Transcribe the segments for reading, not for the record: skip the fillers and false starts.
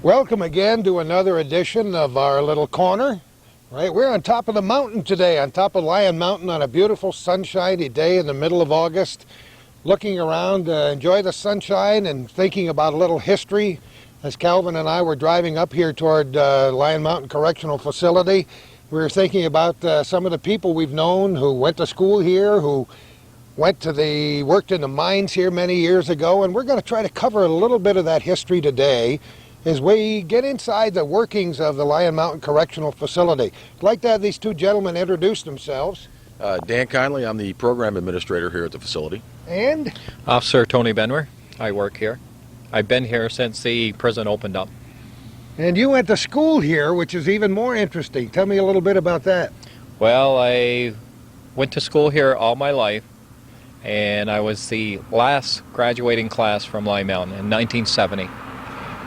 Welcome again to another edition of our little corner. Right, we're on top of the mountain today, on top of Lyon Mountain on a beautiful sunshiny day in the middle of August. Looking around, enjoy the sunshine and thinking about a little history. As Calvin and I were driving up here toward Lyon Mountain Correctional Facility, we were thinking about some of the people we've known who went to school here, who worked in the mines here many years ago, and we're going to try to cover a little bit of that history today as we get inside the workings of the Lyon Mountain Correctional Facility. I'd like to have these two gentlemen introduce themselves. Dan Conley, I'm the program administrator here at the facility. And? Officer Tony Benwer, I work here. I've been here since the prison opened up. And you went to school here, which is even more interesting. Tell me a little bit about that. Well, I went to school here all my life, and I was the last graduating class from Lyon Mountain in 1970.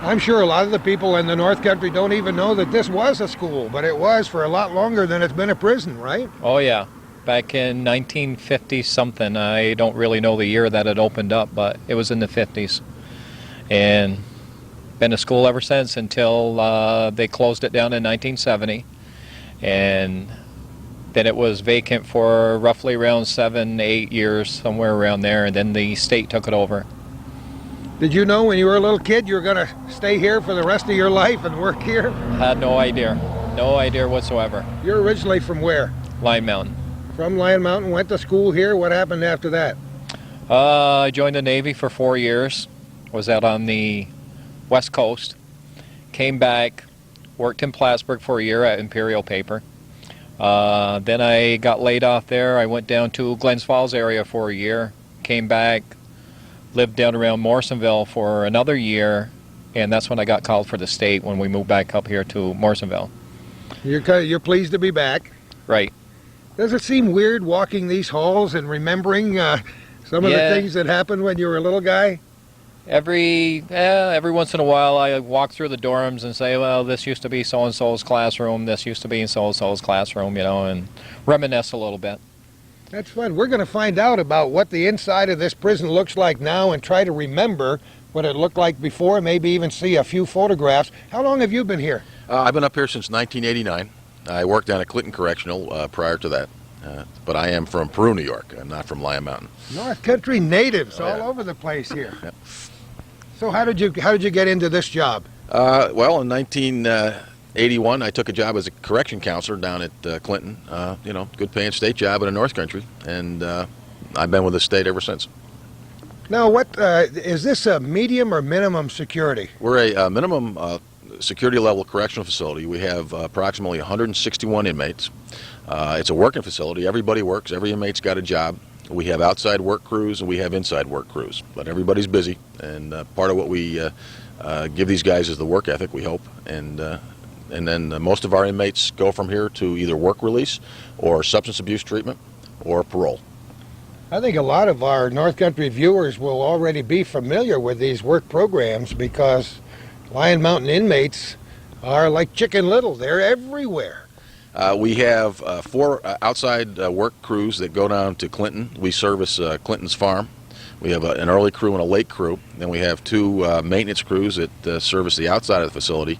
I'm sure a lot of the people in the North Country don't even know that this was a school, but it was for a lot longer than it's been a prison, right? Oh yeah, back in 1950 something. I don't really know the year that it opened up, but it was in the 50s. And been to school ever since until they closed it down in 1970. And then it was vacant for roughly around 7, 8 years, somewhere around there, and then the state took it over. Did you know when you were a little kid you were going to stay here for the rest of your life and work here? Had no idea. No idea whatsoever. You're originally from where? Lyon Mountain. From Lyon Mountain, went to school here. What happened after that? I joined the Navy for 4 years. Was out on the West Coast. Came back, worked in Plattsburgh for a year at Imperial Paper. Then I got laid off there. I went down to Glens Falls area for a year. Came back. Lived down around Morrisonville for another year, and that's when I got called for the state when we moved back up here to Morrisonville. You're pleased to be back? Right. Does it seem weird walking these halls and remembering some of the things that happened when you were a little guy? Every once in a while I walk through the dorms and say, well, this used to be so-and-so's classroom, this used to be in so-and-so's classroom, you know, and reminisce a little bit. That's fun. We're going to find out about what the inside of this prison looks like now and try to remember what it looked like before, maybe even see a few photographs. How long have you been here? I've been up here since 1989. I worked down at Clinton Correctional prior to that, but I am from Peru, New York. I'm not from Lyon Mountain. North Country natives all over the place here. Yeah. So how did you get into this job? Well, in 1981, I took a job as a correction counselor down at Clinton. You know, good paying state job in the North Country, and I've been with the state ever since. Now, what is this a medium or minimum security? We're a minimum security level correctional facility. We have approximately 161 inmates. It's a working facility. Everybody works. Every inmate's got a job. We have outside work crews and we have inside work crews, but everybody's busy, and part of what we give these guys is the work ethic, we hope, and then most of our inmates go from here to either work release or substance abuse treatment or parole. I think a lot of our North Country viewers will already be familiar with these work programs because Lyon Mountain inmates are like Chicken Little. They're everywhere. We have 4 outside work crews that go down to Clinton. We service Clinton's farm. We have an early crew and a late crew. Then we have 2 maintenance crews that service the outside of the facility.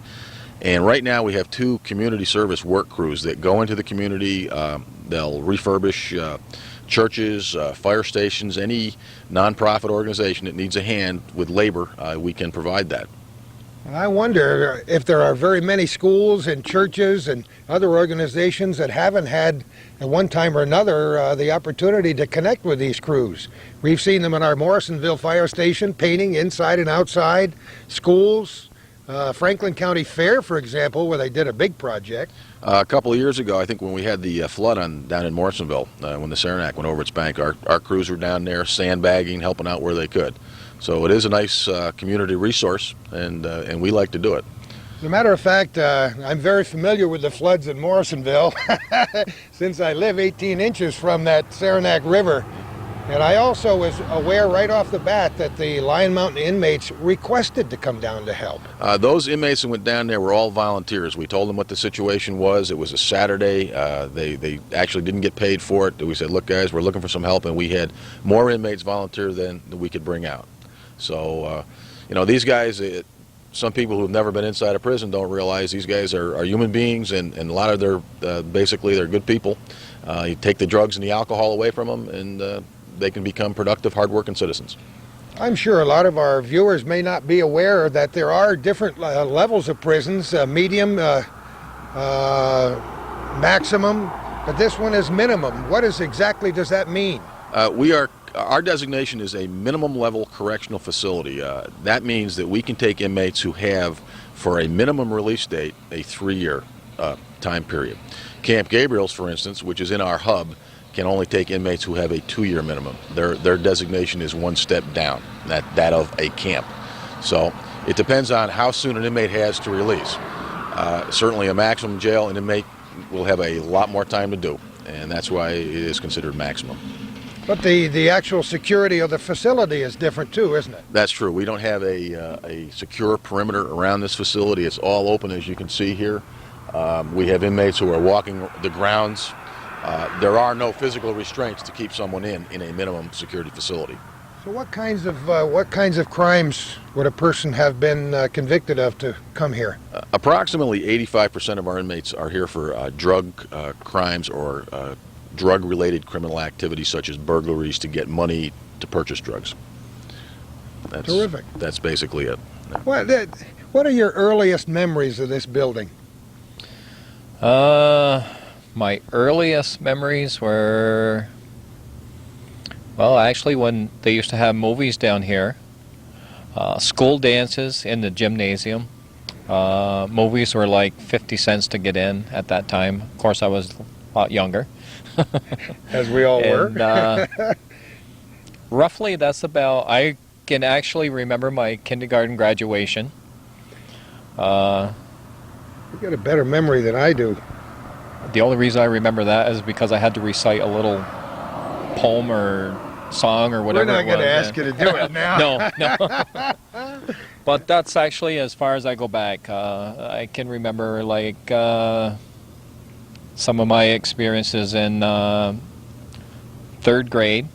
And right now we have 2 community service work crews that go into the community. They'll refurbish churches, fire stations, any nonprofit organization that needs a hand with labor, we can provide that. I wonder if there are very many schools and churches and other organizations that haven't had at one time or another the opportunity to connect with these crews. We've seen them in our Morrisonville fire station painting inside and outside, schools, Franklin County Fair, for example, where they did a big project. A couple of years ago, I think when we had the flood down in Morrisonville, when the Saranac went over its bank, our crews were down there sandbagging, helping out where they could. So it is a nice community resource, and we like to do it. As a matter of fact, I'm very familiar with the floods in Morrisonville since I live 18 inches from that Saranac River. And I also was aware right off the bat that the Lyon Mountain inmates requested to come down to help. Those inmates that went down there were all volunteers. We told them what the situation was. It was a Saturday. They actually didn't get paid for it. We said, look guys, we're looking for some help, and we had more inmates volunteer than we could bring out. So, you know, these guys, some people who've never been inside a prison don't realize these guys are human beings, and a lot of their, basically they're good people. You take the drugs and the alcohol away from them, and they can become productive, hard-working citizens. I'm sure a lot of our viewers may not be aware that there are different levels of prisons, medium, maximum, but this one is minimum. What exactly does that mean? Our designation is a minimum level correctional facility. That means that we can take inmates who have, for a minimum release date, a 3-year time period. Camp Gabriel's, for instance, which is in our hub, can only take inmates who have a 2-year minimum. Their designation is one step down, that of a camp. So it depends on how soon an inmate has to release. Certainly a maximum jail, an inmate will have a lot more time to do, and that's why it is considered maximum. But the actual security of the facility is different too, isn't it? That's true. We don't have a secure perimeter around this facility. It's all open, as you can see here. We have inmates who are walking the grounds. There are no physical restraints to keep someone in a minimum security facility. So what kinds of crimes would a person have been convicted of to come here? Approximately 85% of our inmates are here for drug crimes or drug-related criminal activities such as burglaries to get money to purchase drugs. That's terrific. That's basically it. What are your earliest memories of this building? My earliest memories were, well, actually when they used to have movies down here, school dances in the gymnasium. Movies were like 50 cents to get in at that time. Of course, I was a lot younger. As we all were. Roughly, that's about, I can actually remember my kindergarten graduation. You got a better memory than I do. The only reason I remember that is because I had to recite a little poem or song or whatever. We're not going to ask you to do it now. No. But that's actually as far as I go back. I can remember like some of my experiences in 3rd grade.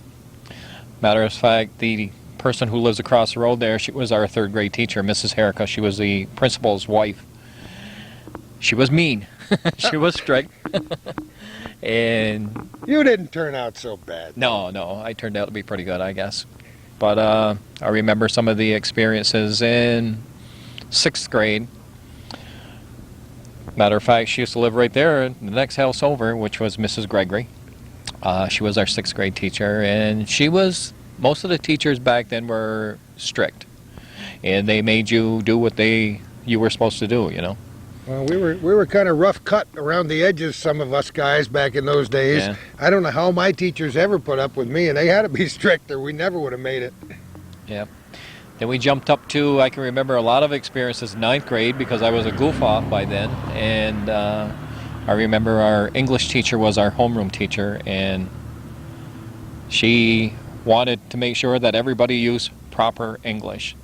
Matter of fact, the person who lives across the road there, she was our 3rd grade teacher, Mrs. Herrica. She was the principal's wife. She was mean. She was strict. And you didn't turn out so bad. No, I turned out to be pretty good, I guess. But I remember some of the experiences in 6th grade. Matter of fact, she used to live right there in the next house over, which was Mrs. Gregory. She was our 6th grade teacher, and most of the teachers back then were strict. And they made you do what you were supposed to do, you know. Well, we were kind of rough cut around the edges, some of us guys back in those days. Yeah. I don't know how my teachers ever put up with me, and they had to be strict or we never would have made it. Yeah. Then we jumped up to, I can remember a lot of experiences in 9th grade because I was a goof off by then. And I remember our English teacher was our homeroom teacher, and she wanted to make sure that everybody used proper English.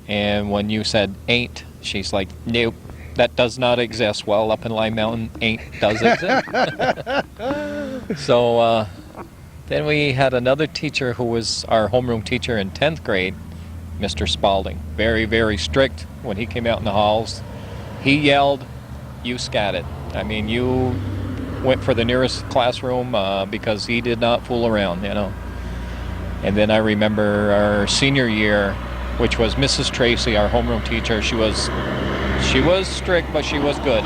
And when you said ain't, she's like, nope. That does not exist. Well, up in Lyon Mountain, ain't does exist. So then we had another teacher who was our homeroom teacher in 10th grade, Mr. Spalding. Very, very strict when he came out in the halls. He yelled, you scatted. I mean, you went for the nearest classroom because he did not fool around, you know. And then I remember our senior year, which was Mrs. Tracy, our homeroom teacher. She was strict, but she was good.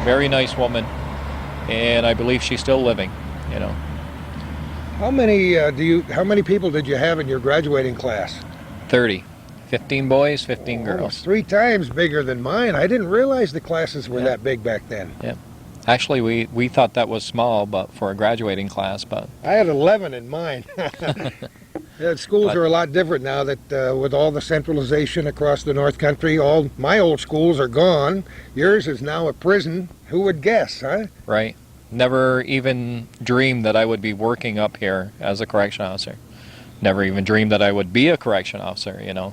Very nice woman, and I believe she's still living, you know. How many people did you have in your graduating class? 30. 15 boys, 15 girls. Almost 3 times bigger than mine. I didn't realize the classes were that big back then. Yeah. Actually, we thought that was small, but for a graduating class, but I had 11 in mine. Yeah, schools are a lot different now that with all the centralization across the North Country. All my old schools are gone. Yours is now a prison. Who would guess, huh? Right. Never even dreamed that I would be working up here as a correction officer. Never even dreamed that I would be a correction officer, you know.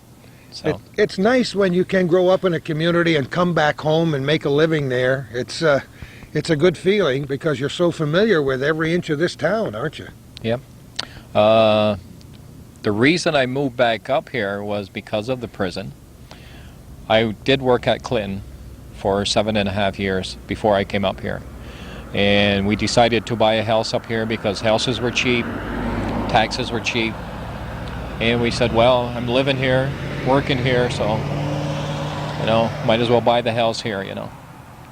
So it's nice when you can grow up in a community and come back home and make a living there. It's a good feeling because you're so familiar with every inch of this town, aren't you? Yep. The reason I moved back up here was because of the prison. I did work at Clinton for 7.5 years before I came up here. And we decided to buy a house up here because houses were cheap, taxes were cheap. And we said, well, I'm living here, working here, so, might as well buy the house here,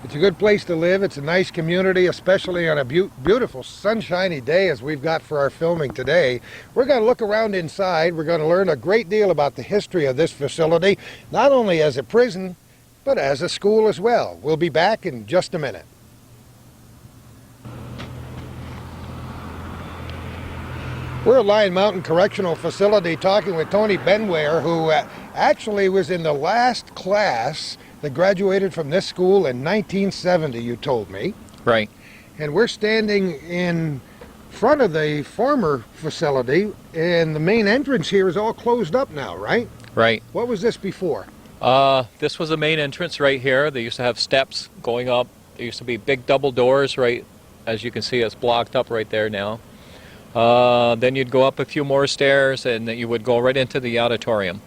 It's a good place to live. It's a nice community, especially on a beautiful sunshiny day as we've got for our filming today. We're going to look around inside. We're going to learn a great deal about the history of this facility, not only as a prison, but as a school as well. We'll be back in just a minute. We're at Lyon Mountain Correctional Facility talking with Tony Benware, who actually was in the last class that graduated from this school in 1970, you told me. Right. And we're standing in front of the former facility, and the main entrance here is all closed up now, right? Right. What was this before? This was the main entrance right here. They used to have steps going up. There used to be big double doors, right? As you can see, it's blocked up right there now. Then you'd go up a few more stairs, and you would go right into the auditorium.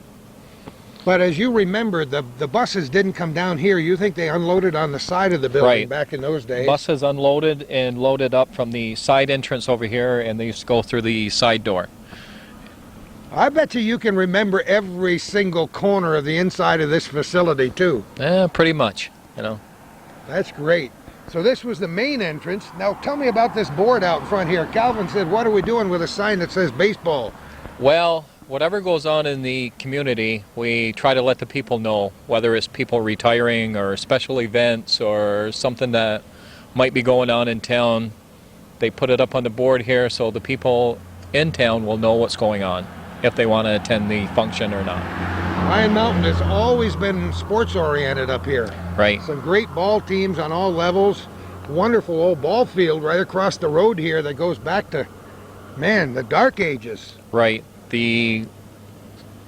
But as you remember, the buses didn't come down here. You think they unloaded on the side of the building Right. back in those days? Buses unloaded and loaded up from the side entrance over here, and they used to go through the side door. I bet you can remember every single corner of the inside of this facility, too. Pretty much, That's great. So this was the main entrance. Now tell me about this board out front here. Calvin said, what are we doing with a sign that says baseball? Well, whatever goes on in the community, we try to let the people know, whether it's people retiring or special events or something that might be going on in town. They put it up on the board here so the people in town will know what's going on, if they want to attend the function or not. Lyon Mountain has always been sports oriented up here. Right. Some great ball teams on all levels. Wonderful old ball field right across the road here that goes back to, man, the dark ages. Right. The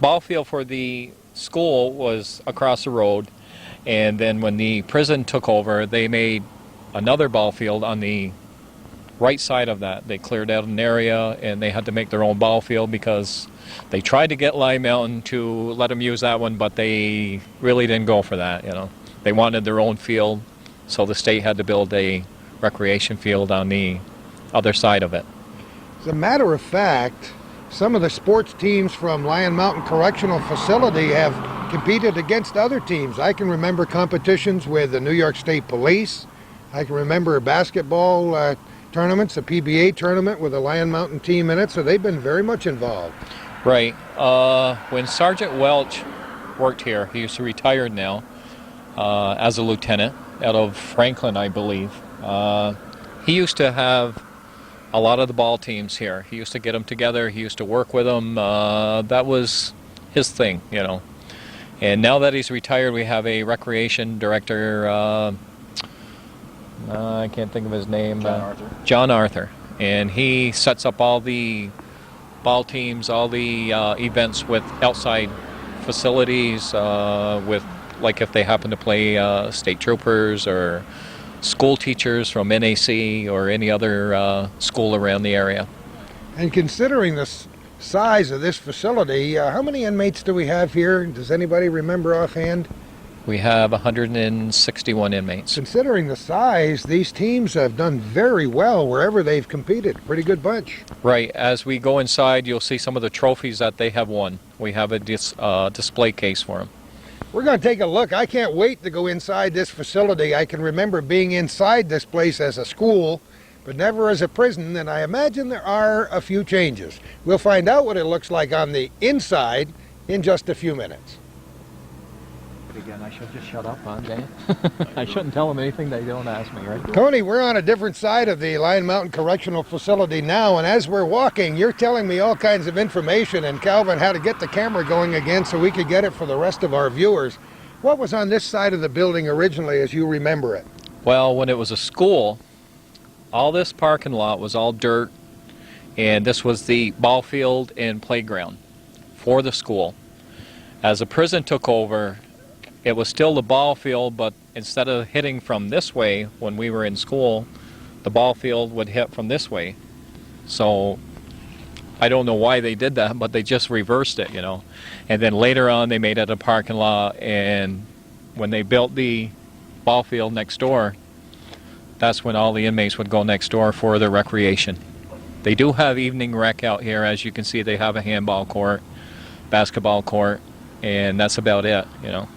ball field for the school was across the road, and then when the prison took over, they made another ball field on the right side of that. They cleared out an area, and they had to make their own ball field because they tried to get Lyon Mountain to let them use that one, but they really didn't go for that. They wanted their own field, so the state had to build a recreation field on the other side of it. As a matter of fact, some of the sports teams from Lyon Mountain Correctional Facility have competed against other teams. I can remember competitions with the New York State Police. I can remember basketball tournaments, a PBA tournament with a Lyon Mountain team in it, so they've been very much involved. Right. When Sergeant Welch worked here, he used to retire now as a lieutenant out of Franklin, I believe. He used to have a lot of the ball teams here. He used to get them together. He used to work with them. That was his thing, And now that he's retired, we have a recreation director. I can't think of his name. John Arthur. And he sets up all the ball teams, all the events with outside facilities, with, like, if they happen to play state troopers or school teachers from NAC or any other school around the area. And considering the size of this facility, how many inmates do we have here? Does anybody remember offhand? We have 161 inmates. Considering the size, these teams have done very well wherever they've competed. Pretty good bunch. Right. As we go inside, you'll see some of the trophies that they have won. We have a display case for them. We're going to take a look. I can't wait to go inside this facility. I can remember being inside this place as a school, but never as a prison, and I imagine there are a few changes. We'll find out what it looks like on the inside in just a few minutes. Again, I should just shut up, huh, Dan? I shouldn't tell them anything they don't ask me, right? Tony, we're on a different side of the Lyon Mountain Correctional Facility now, and as we're walking, you're telling me all kinds of information, and Calvin had to get the camera going again so we could get it for the rest of our viewers. What was on this side of the building originally as you remember it? Well, when it was a school, all this parking lot was all dirt, and this was the ball field and playground for the school. As the prison took over, it was still the ball field, but instead of hitting from this way when we were in school, the ball field would hit from this way. So I don't know why they did that, but they just reversed it, you know. And then later on, they made it a parking lot, and when they built the ball field next door, that's when all the inmates would go next door for their recreation. They do have evening rec out here. As you can see, they have a handball court, basketball court, and that's about it, you know.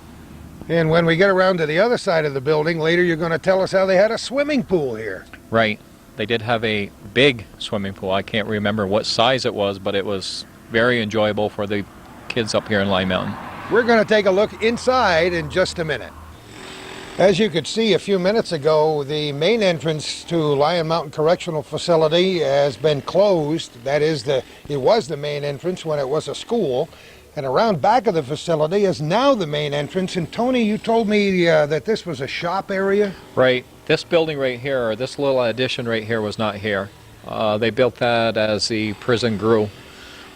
And when we get around to the other side of the building, later you're going to tell us how they had a swimming pool here. Right. They did have a big swimming pool. I can't remember what size it was, but it was very enjoyable for the kids up here in Lyon Mountain. We're going to take a look inside in just a minute. As you could see a few minutes ago, the main entrance to Lyon Mountain Correctional Facility has been closed. That is, it was the main entrance when it was a school. And around back of the facility is now the main entrance. And Tony, you told me that this was a shop area? Right. This building right here, or this little addition right here, was not here. They built that as the prison grew.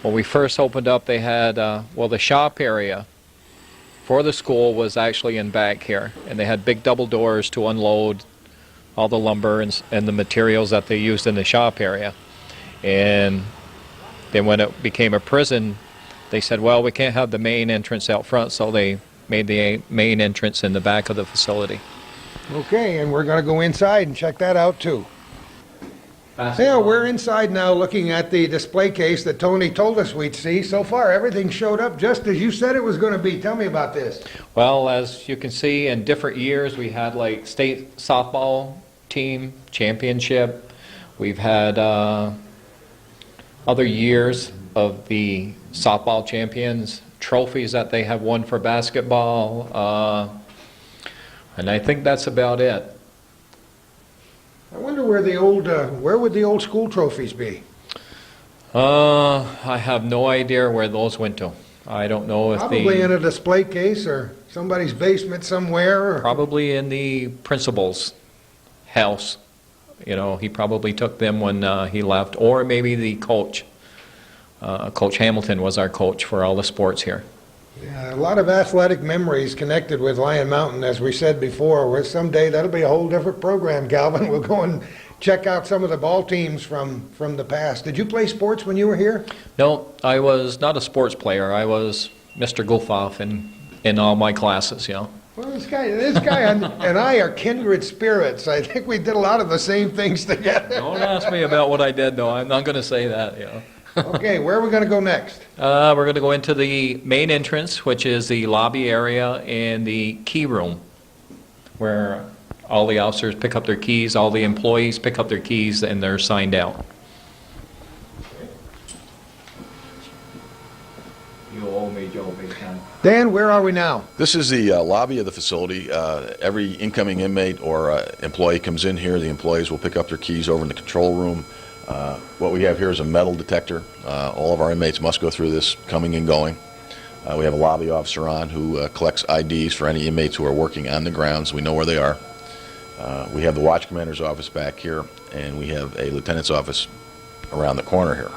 When we first opened up, they had, well, the shop area for the school was actually in back here. And they had big double doors to unload all the lumber and the materials that they used in the shop area. And then when it became a prison, they said, well, we can't have the main entrance out front, so they made the main entrance in the back of the facility. Okay, and we're going to go inside and check that out too. Yeah, we're inside now looking at the display case that Tony told us we'd see. So far, everything showed up just as you said it was going to be. Tell me about this. Well, as you can see, in different years, we had like state softball team championship. We've had other years of the softball champions, trophies that they have won for basketball, and I think that's about it. I wonder where the old, where would the old school trophies be? I have no idea where those went to. I don't know if Probably in a display case or somebody's basement somewhere. Or... Probably in the principal's house. You know, he probably took them when he left, or maybe the coach. Coach Hamilton was our coach for all the sports here. Yeah, a lot of athletic memories connected with Lyon Mountain, as we said before. Where someday that'll be a whole different program, Galvin. We'll go and check out some of the ball teams from the past. Did you play sports when you were here? No, I was not a sports player. I was Mr. Goof-Off in all my classes, you know. Well, this guy and I are kindred spirits. I think we did a lot of the same things together. Don't ask me about what I did, though. I'm not going to say that, you know. Okay, where are we going to go next? We're going to go into the main entrance, which is the lobby area and the key room, where all the officers pick up their keys, all the employees pick up their keys, and they're signed out. You owe me, Joe, big time. Dan, where are we now? This is the lobby of the facility. Every incoming inmate or employee comes in here. The employees will pick up their keys over in the control room. What we have here is a metal detector. All of our inmates must go through this coming and going. We have a lobby officer on who collects IDs for any inmates who are working on the grounds. We know where they are. We have the watch commander's office back here, and we have a lieutenant's office around the corner here.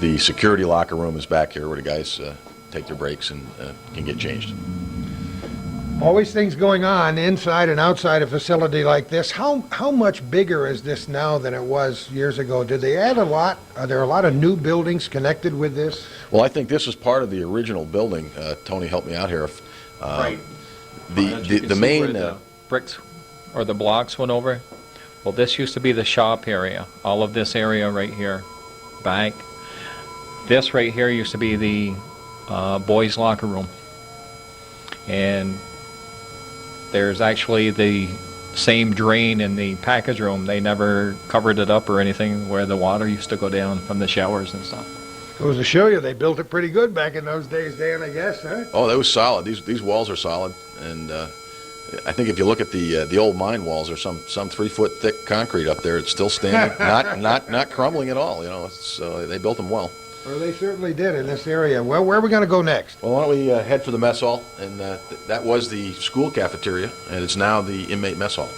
The security locker room is back here where the guys take their breaks and can get changed. Always things going on inside and outside a facility like this. How much bigger is this now than it was years ago? Did they add a lot? Are there a lot of new buildings connected with this? Well, I think this was part of the original building. Tony, help me out here. Right. The main the bricks or the blocks went over. Well, this used to be the shop area. All of this area right here, back. This right here used to be the boys' locker room, and there's actually the same drain in the package room. They never covered it up or anything, where the water used to go down from the showers and stuff. Goes to show you they built it pretty good back in those days, Dan, I guess, huh? Oh, that was solid. These walls are solid, and I think if you look at the old mine walls, there's some 3-foot thick concrete up there. It's still standing, not crumbling at all. You know, so they built them well. Well, they certainly did in this area. Well, where are we going to go next? Well, why don't we head for the mess hall? And that was the school cafeteria, and it's now the inmate mess hall.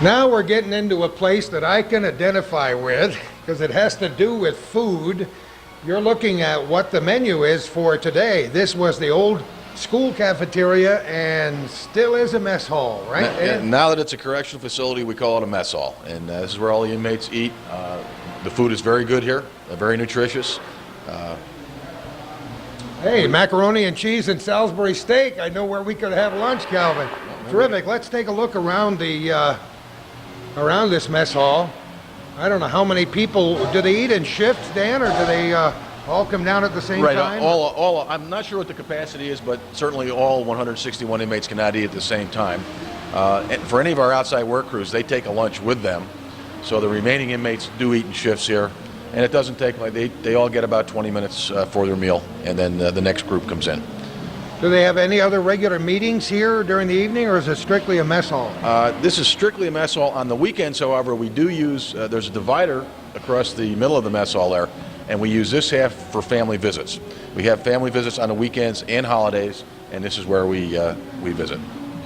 Now we're getting into a place that I can identify with, because it has to do with food. You're looking at what the menu is for today. This was the old school cafeteria and still is a mess hall, right? Dan? Now that it's a correctional facility, we call it a mess hall, and this is where all the inmates eat. The food is very good here, very nutritious. Hey, macaroni and cheese and Salisbury steak. I know where we could have lunch, Calvin. Terrific. Let's take a look around the around this mess hall. I don't know how many people, do they eat in shifts, Dan, or do they all come down at the same Right, time? all, I'm not sure what the capacity is, but certainly all 161 inmates cannot eat at the same time. And for any of our outside work crews, they take a lunch with them. So the remaining inmates do eat in shifts here. And it doesn't take, like, they all get about 20 minutes for their meal, and then the next group comes in. Do they have any other regular meetings here during the evening, or is it strictly a mess hall? This is strictly a mess hall. On the weekends, however, we do use, there's a divider across the middle of the mess hall there, and we use this half for family visits. We have family visits on the weekends and holidays, and this is where we visit.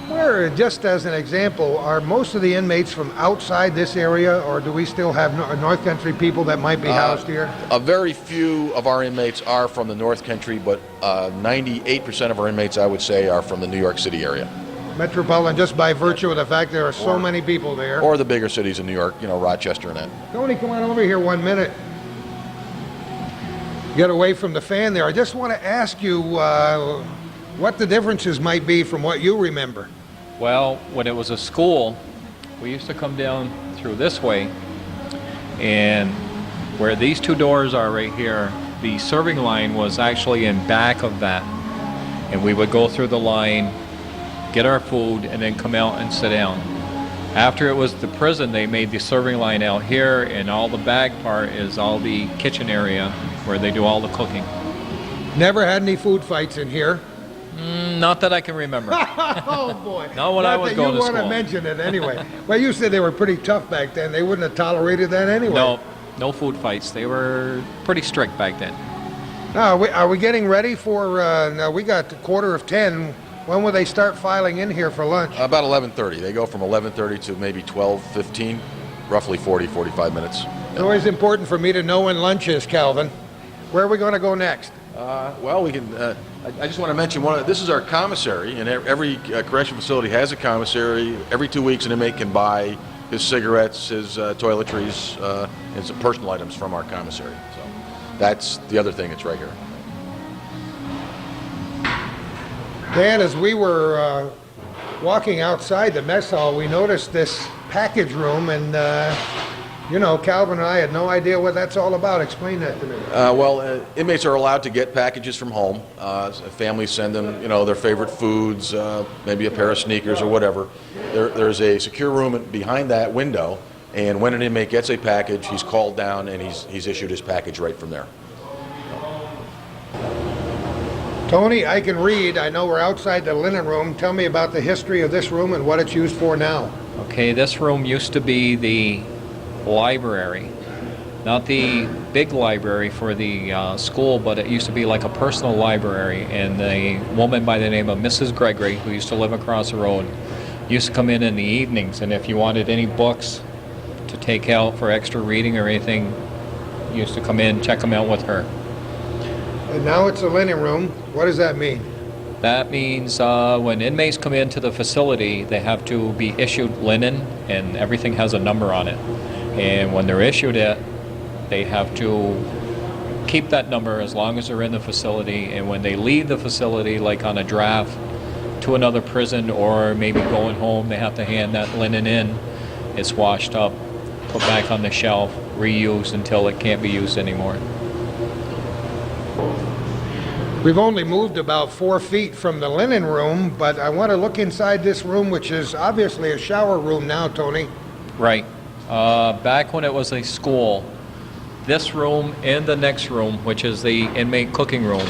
Where, just as an example, are most of the inmates from outside this area, or do we still have North Country people that might be housed here? A very few of our inmates are from the North Country, but 98% of our inmates, I would say, are from the New York City area. Metropolitan, just by virtue of the fact there are so many people there. Or the bigger cities in New York, you know, Rochester and that. Tony, come on over here 1 minute. Get away from the fan there. I just want to ask you what the differences might be from what you remember. Well, when it was a school, we used to come down through this way, and where these two doors are right here, the serving line was actually in back of that. And we would go through the line, get our food, and then come out and sit down. After it was the prison, they made the serving line out here, and all the back part is all the kitchen area where they do all the cooking. Never had any food fights in here. Not that I can remember. Oh boy. Not when I was going to You school. want to mention it anyway. Well, you said they were pretty tough back then. They wouldn't have tolerated that anyway. No, no food fights. They were pretty strict back then. Now, are we getting ready for, now we got the 9:45. When will they start filing in here for lunch? About 11:30. They go from 11:30 to maybe 12:15, roughly 40, 45 minutes. It's always important for me to know when lunch is, Calvin. Where are we going to go next? Well, we can. I just want to mention this is our commissary, and every correctional facility has a commissary. Every 2 weeks, an inmate can buy his cigarettes, his toiletries, and some personal items from our commissary. So that's the other thing that's right here. Dan, as we were walking outside the mess hall, we noticed this package room, and you know, Calvin and I had no idea what that's all about. Explain that to me. Well, inmates are allowed to get packages from home. Families send them, you know, their favorite foods, maybe a pair of sneakers or whatever. There's a secure room behind that window, and when an inmate gets a package, he's called down and he's issued his package right from there. Tony, I can read. I know we're outside the linen room. Tell me about the history of this room and what it's used for now. Okay, this room used to be the library. Not the big library for the school, but it used to be like a personal library. And a woman by the name of Mrs. Gregory, who used to live across the road, used to come in the evenings. And if you wanted any books to take out for extra reading or anything, you used to come in, check them out with her. And now it's a linen room. What does that mean? That means when inmates come into the facility, they have to be issued linen, and everything has a number on it. And when they're issued it, they have to keep that number as long as they're in the facility. And when they leave the facility, like on a draft to another prison or maybe going home, they have to hand that linen in. It's washed up, put back on the shelf, reused until it can't be used anymore. We've only moved about 4 feet from the linen room, but I want to look inside this room, which is obviously a shower room now, Tony. Right. Back when it was a school, this room and the next room, which is the inmate cooking room,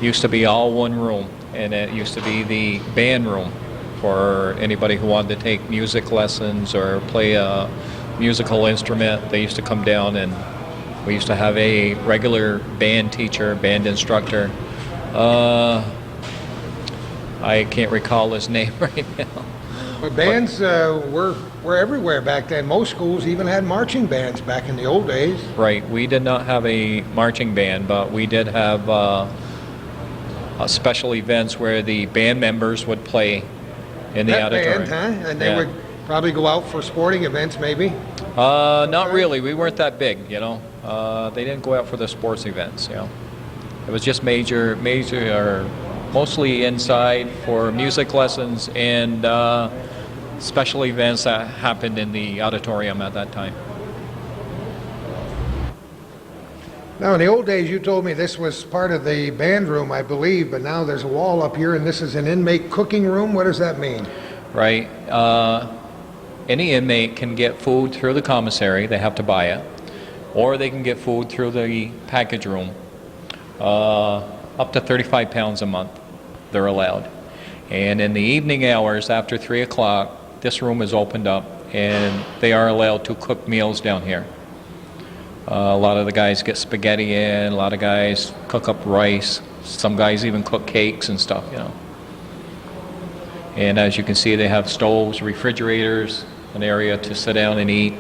used to be all one room, and it used to be the band room for anybody who wanted to take music lessons or play a musical instrument. They used to come down, and we used to have a regular band teacher, band instructor. I can't recall his name right now. But bands were everywhere back then. Most schools even had marching bands back in the old days. Right. We did not have a marching band, but we did have special events where the band members would play in the auditorium. Band, huh? And they Yeah. would probably go out for sporting events, maybe? Not really. We weren't that big, you know. They didn't go out for the sports events, you know. It was just or mostly inside for music lessons and special events that happened in the auditorium at that time. Now, in the old days, you told me this was part of the band room, I believe, but now there's a wall up here, and this is an inmate cooking room. What does that mean? Right. Any inmate can get food through the commissary. They have to buy it. Or they can get food through the package room. Up to 35 pounds a month, they're allowed. And in the evening hours, after 3 o'clock, this room is opened up, and they are allowed to cook meals down here. A lot of the guys get spaghetti in, a lot of guys cook up rice, some guys even cook cakes and stuff, you know. And as you can see, they have stoves, refrigerators, an area to sit down and eat.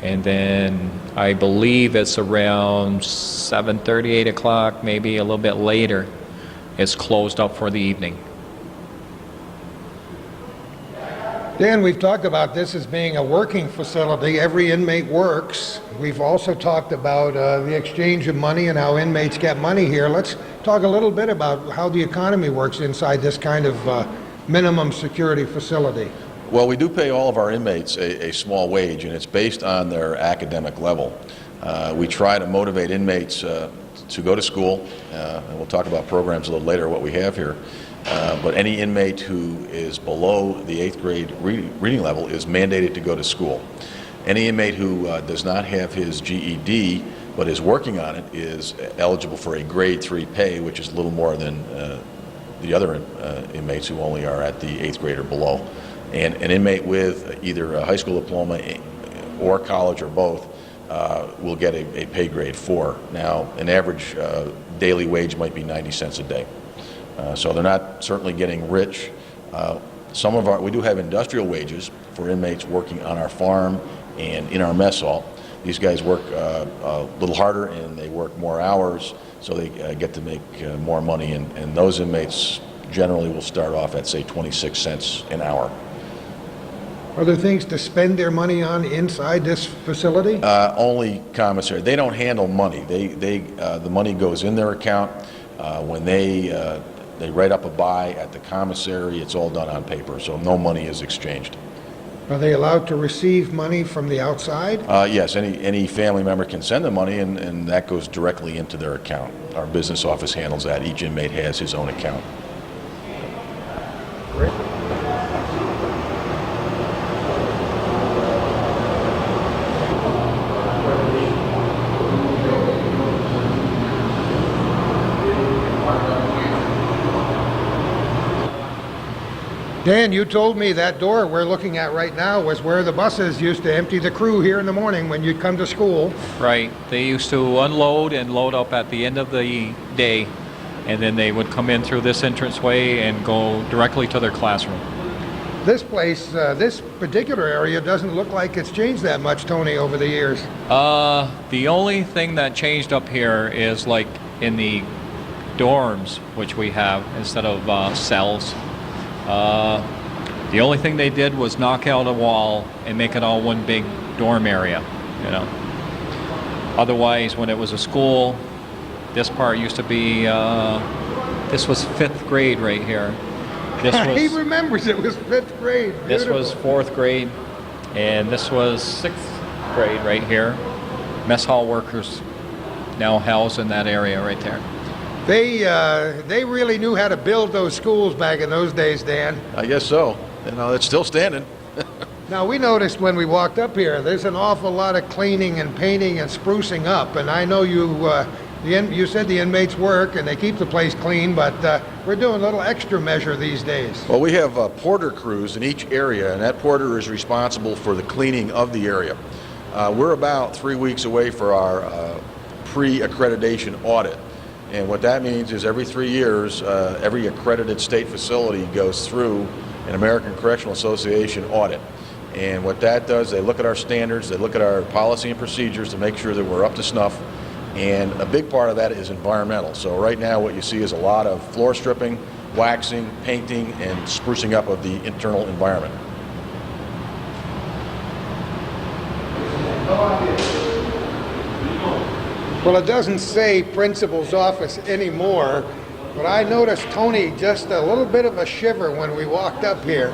And then I believe it's around 7:30, 8 o'clock, maybe a little bit later, it's closed up for the evening. Dan, we've talked about this as being a working facility. Every inmate works. We've also talked about the exchange of money and how inmates get money here. Let's talk a little bit about how the economy works inside this kind of minimum security facility. Well, we do pay all of our inmates a small wage, and it's based on their academic level. We try to motivate inmates to go to school, and we'll talk about programs a little later, what we have here. But any inmate who is below the 8th grade reading level is mandated to go to school. Any inmate who does not have his GED but is working on it is eligible for a grade 3 pay, which is a little more than the other inmates who only are at the 8th grade or below. And an inmate with either a high school diploma or college or both will get a pay grade 4. Now, an average daily wage might be 90 cents a day. So they're not certainly getting rich. We do have industrial wages for inmates working on our farm and in our mess hall. These guys work a little harder and they work more hours, so they get to make more money. And those inmates generally will start off at, say, 26 cents an hour. Are there things to spend their money on inside this facility? Only commissary. They don't handle money. The money goes in their account. When they write up a buy at the commissary, it's all done on paper, so no money is exchanged. Are they allowed to receive money from the outside? Yes, any family member can send them money, and that goes directly into their account. Our business office handles that. Each inmate has his own account. Great. Dan, you told me that door we're looking at right now was where the buses used to empty the crew here in the morning when you'd come to school. Right. They used to unload and load up at the end of the day, and then they would come in through this entranceway and go directly to their classroom. This place, this particular area doesn't look like it's changed that much, Tony, over the years. The only thing that changed up here is like in the dorms, which we have instead of cells. The only thing they did was knock out a wall and make it all one big dorm area, you know. Otherwise, when it was a school, this part used to be, this was 5th grade right here. This was, He remembers it was 5th grade. this Beautiful. was 4th grade, and this was 6th grade right here. Mess hall workers now housed in that area right there. They really knew how to build those schools back in those days, Dan. I guess so. You know, it's still standing. Now, we noticed when we walked up here, there's an awful lot of cleaning and painting and sprucing up. And I know you said the inmates work and they keep the place clean, but we're doing a little extra measure these days. Well, we have porter crews in each area, and that porter is responsible for the cleaning of the area. We're about 3 weeks away for our pre-accreditation audit. And what that means is every 3 years, every accredited state facility goes through an American Correctional Association audit. And what that does, they look at our standards, they look at our policy and procedures to make sure that we're up to snuff. And a big part of that is environmental. So right now what you see is a lot of floor stripping, waxing, painting, and sprucing up of the internal environment. Well, it doesn't say principal's office anymore, but I noticed Tony just a little bit of a shiver when we walked up here.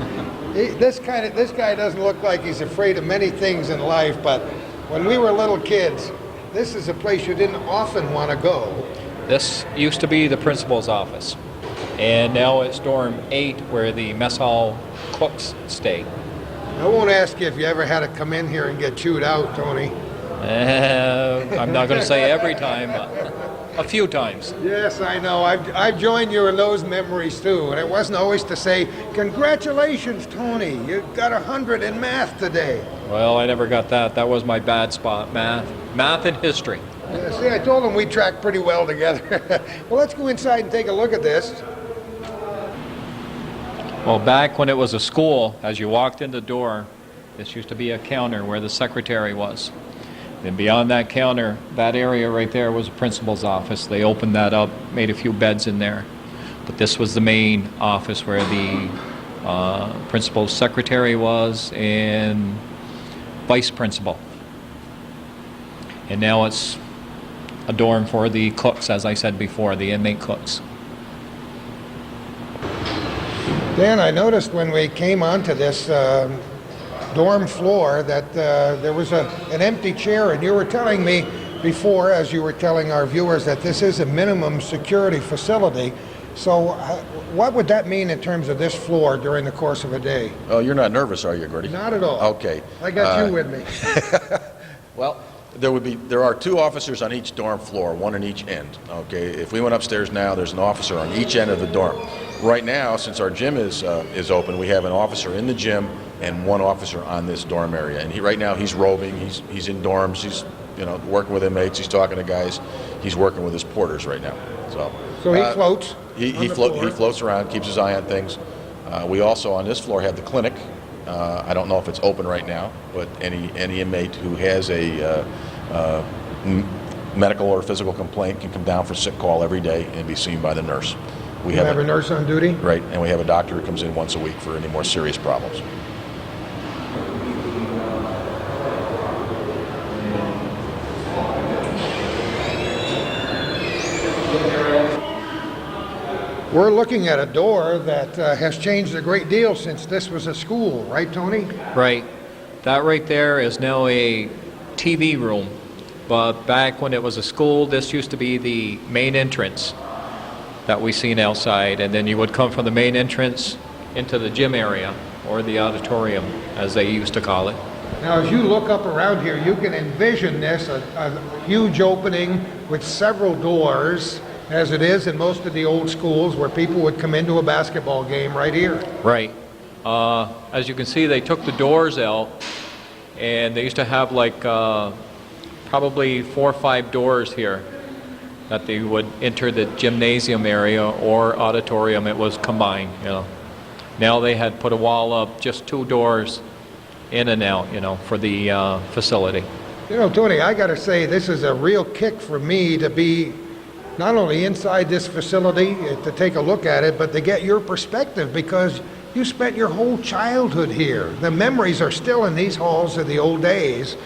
This guy doesn't look like he's afraid of many things in life, but when we were little kids, this is a place you didn't often want to go. This used to be the principal's office, and now it's dorm 8 where the mess hall cooks stay. I won't ask you if you ever had to come in here and get chewed out, Tony. I'm not going to say every time, a few times. Yes, I know. I've joined you in those memories too, and it wasn't always to say, "Congratulations, Tony, you got 100 in math today." Well, I never got that. That was my bad spot, math and history. Yeah, see, I told him we tracked pretty well together. Well, let's go inside and take a look at this. Well, back when it was a school, as you walked in the door, this used to be a counter where the secretary was. Then beyond that counter, that area right there was the principal's office. They opened that up, made a few beds in there. But this was the main office where the principal's secretary was and vice principal. And now it's a dorm for the cooks, as I said before, the inmate cooks. Dan, I noticed when we came onto this dorm floor that there was an empty chair, and you were telling me before, as you were telling our viewers, that this is a minimum security facility. So what would that mean in terms of this floor during the course of a day? Oh, you're not nervous, are you, Grady? Not at all. Okay. I got you with me. Well, there are 2 officers on each dorm floor, 1 on each end. Okay, if we went upstairs now, there's an officer on each end of the dorm. Right now, since our gym is open, we have an officer in the gym and 1 officer on this dorm area. And right now he's roving. He's in dorms. He's working with inmates. He's talking to guys. He's working with his porters right now. So he floats. He floats around, keeps his eye on things. We also on this floor have the clinic. I don't know if it's open right now, but any inmate who has a medical or physical complaint can come down for sick call every day and be seen by the nurse. We have a nurse on duty? Right, and we have a doctor who comes in once a week for any more serious problems. We're looking at a door that has changed a great deal since this was a school, right, Tony? Right. That right there is now a TV room. But back when it was a school, this used to be the main entrance that we seen outside. And then you would come from the main entrance into the gym area, or the auditorium, as they used to call it. Now, as you look up around here, you can envision this, a huge opening with several doors, as it is in most of the old schools where people would come into a basketball game right here. Right. As you can see, they took the doors out, and they used to have like probably 4 or 5 doors here that they would enter the gymnasium area or auditorium. It was combined, Now they had put a wall up, just 2 doors in and out, for the facility. Tony, I got to say, this is a real kick for me to be not only inside this facility to take a look at it, but to get your perspective, because you spent your whole childhood here. The memories are still in these halls of the old days.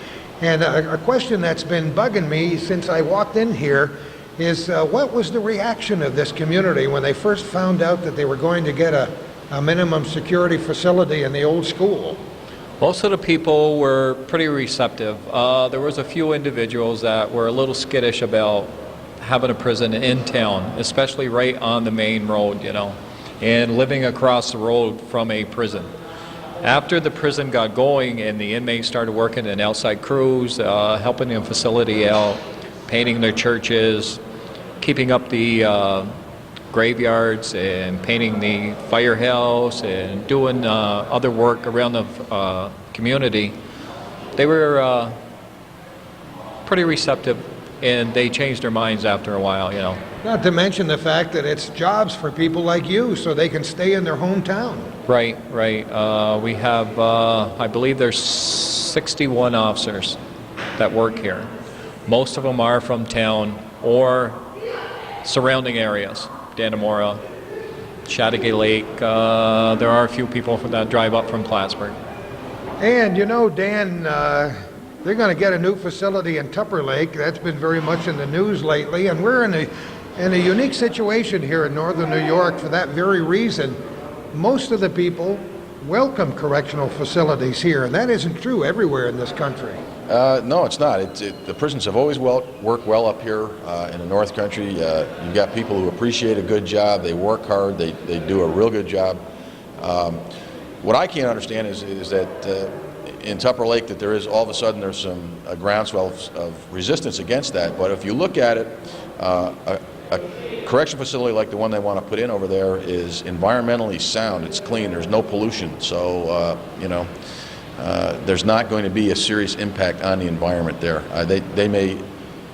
And a question that's been bugging me since I walked in here is what was the reaction of this community when they first found out that they were going to get a minimum security facility in the old school? Most of the people were pretty receptive. There was a few individuals that were a little skittish about having a prison in town, especially right on the main road, and living across the road from a prison. After the prison got going and the inmates started working in outside crews, helping the facility out, painting their churches, keeping up the graveyards and painting the firehouse and doing other work around the community, they were pretty receptive, and they changed their minds after a while, Not to mention the fact that it's jobs for people like you, so they can stay in their hometown. Right. We have, I believe there's 61 officers that work here. Most of them are from town or surrounding areas, Dannemora, Chattagay Lake. There are a few people that drive up from Plattsburgh. And you know, Dan, they're going to get a new facility in Tupper Lake. That's been very much in the news lately, and we're in a unique situation here in northern New York for that very reason. Most of the people welcome correctional facilities here, and that isn't true everywhere in this country. No, it's not. The prisons have always worked well up here in the North Country. You've got people who appreciate a good job. They work hard. They do a real good job. What I can't understand is that in Tupper Lake that there is all of a sudden there's some groundswell of resistance against that. But if you look at it, a correction facility like the one they want to put in over there is environmentally sound. It's clean. There's no pollution. So there's not going to be a serious impact on the environment there. They may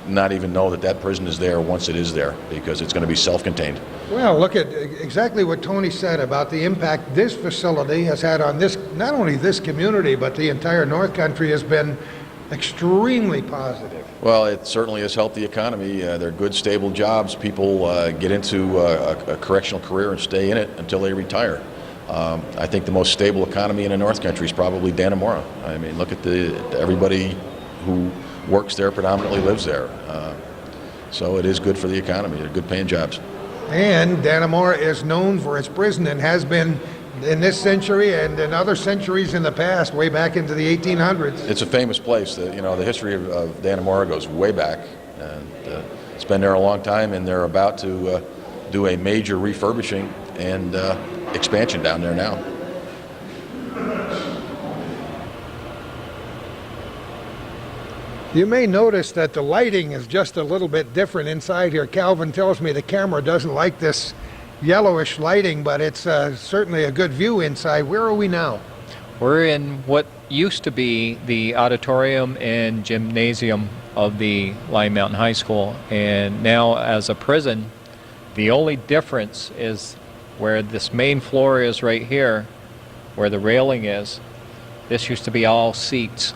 not even know that prison is there once it is there because it's going to be self-contained. Well, look at exactly what Tony said about the impact this facility has had on this, not only this community, but the entire North Country has been extremely positive. Well, it certainly has helped the economy. They're good, stable jobs. People get into a correctional career and stay in it until they retire. I think the most stable economy in the North Country is probably Dannemora. I mean, look at everybody who works there predominantly lives there. So it is good for the economy. They're good paying jobs. And Dannemora is known for its prison and has been in this century and in other centuries in the past, way back into the 1800s. It's a famous place. The history of Dannemora goes way back, and it's been there a long time, and they're about to do a major refurbishing and expansion down there now. You may notice that the lighting is just a little bit different inside here. Calvin tells me the camera doesn't like this yellowish lighting, but it's certainly a good view inside. Where are we now? We're in what used to be the auditorium and gymnasium of the Lyon Mountain High School, and now as a prison, the only difference is where this main floor is right here, where the railing is. This used to be all seats,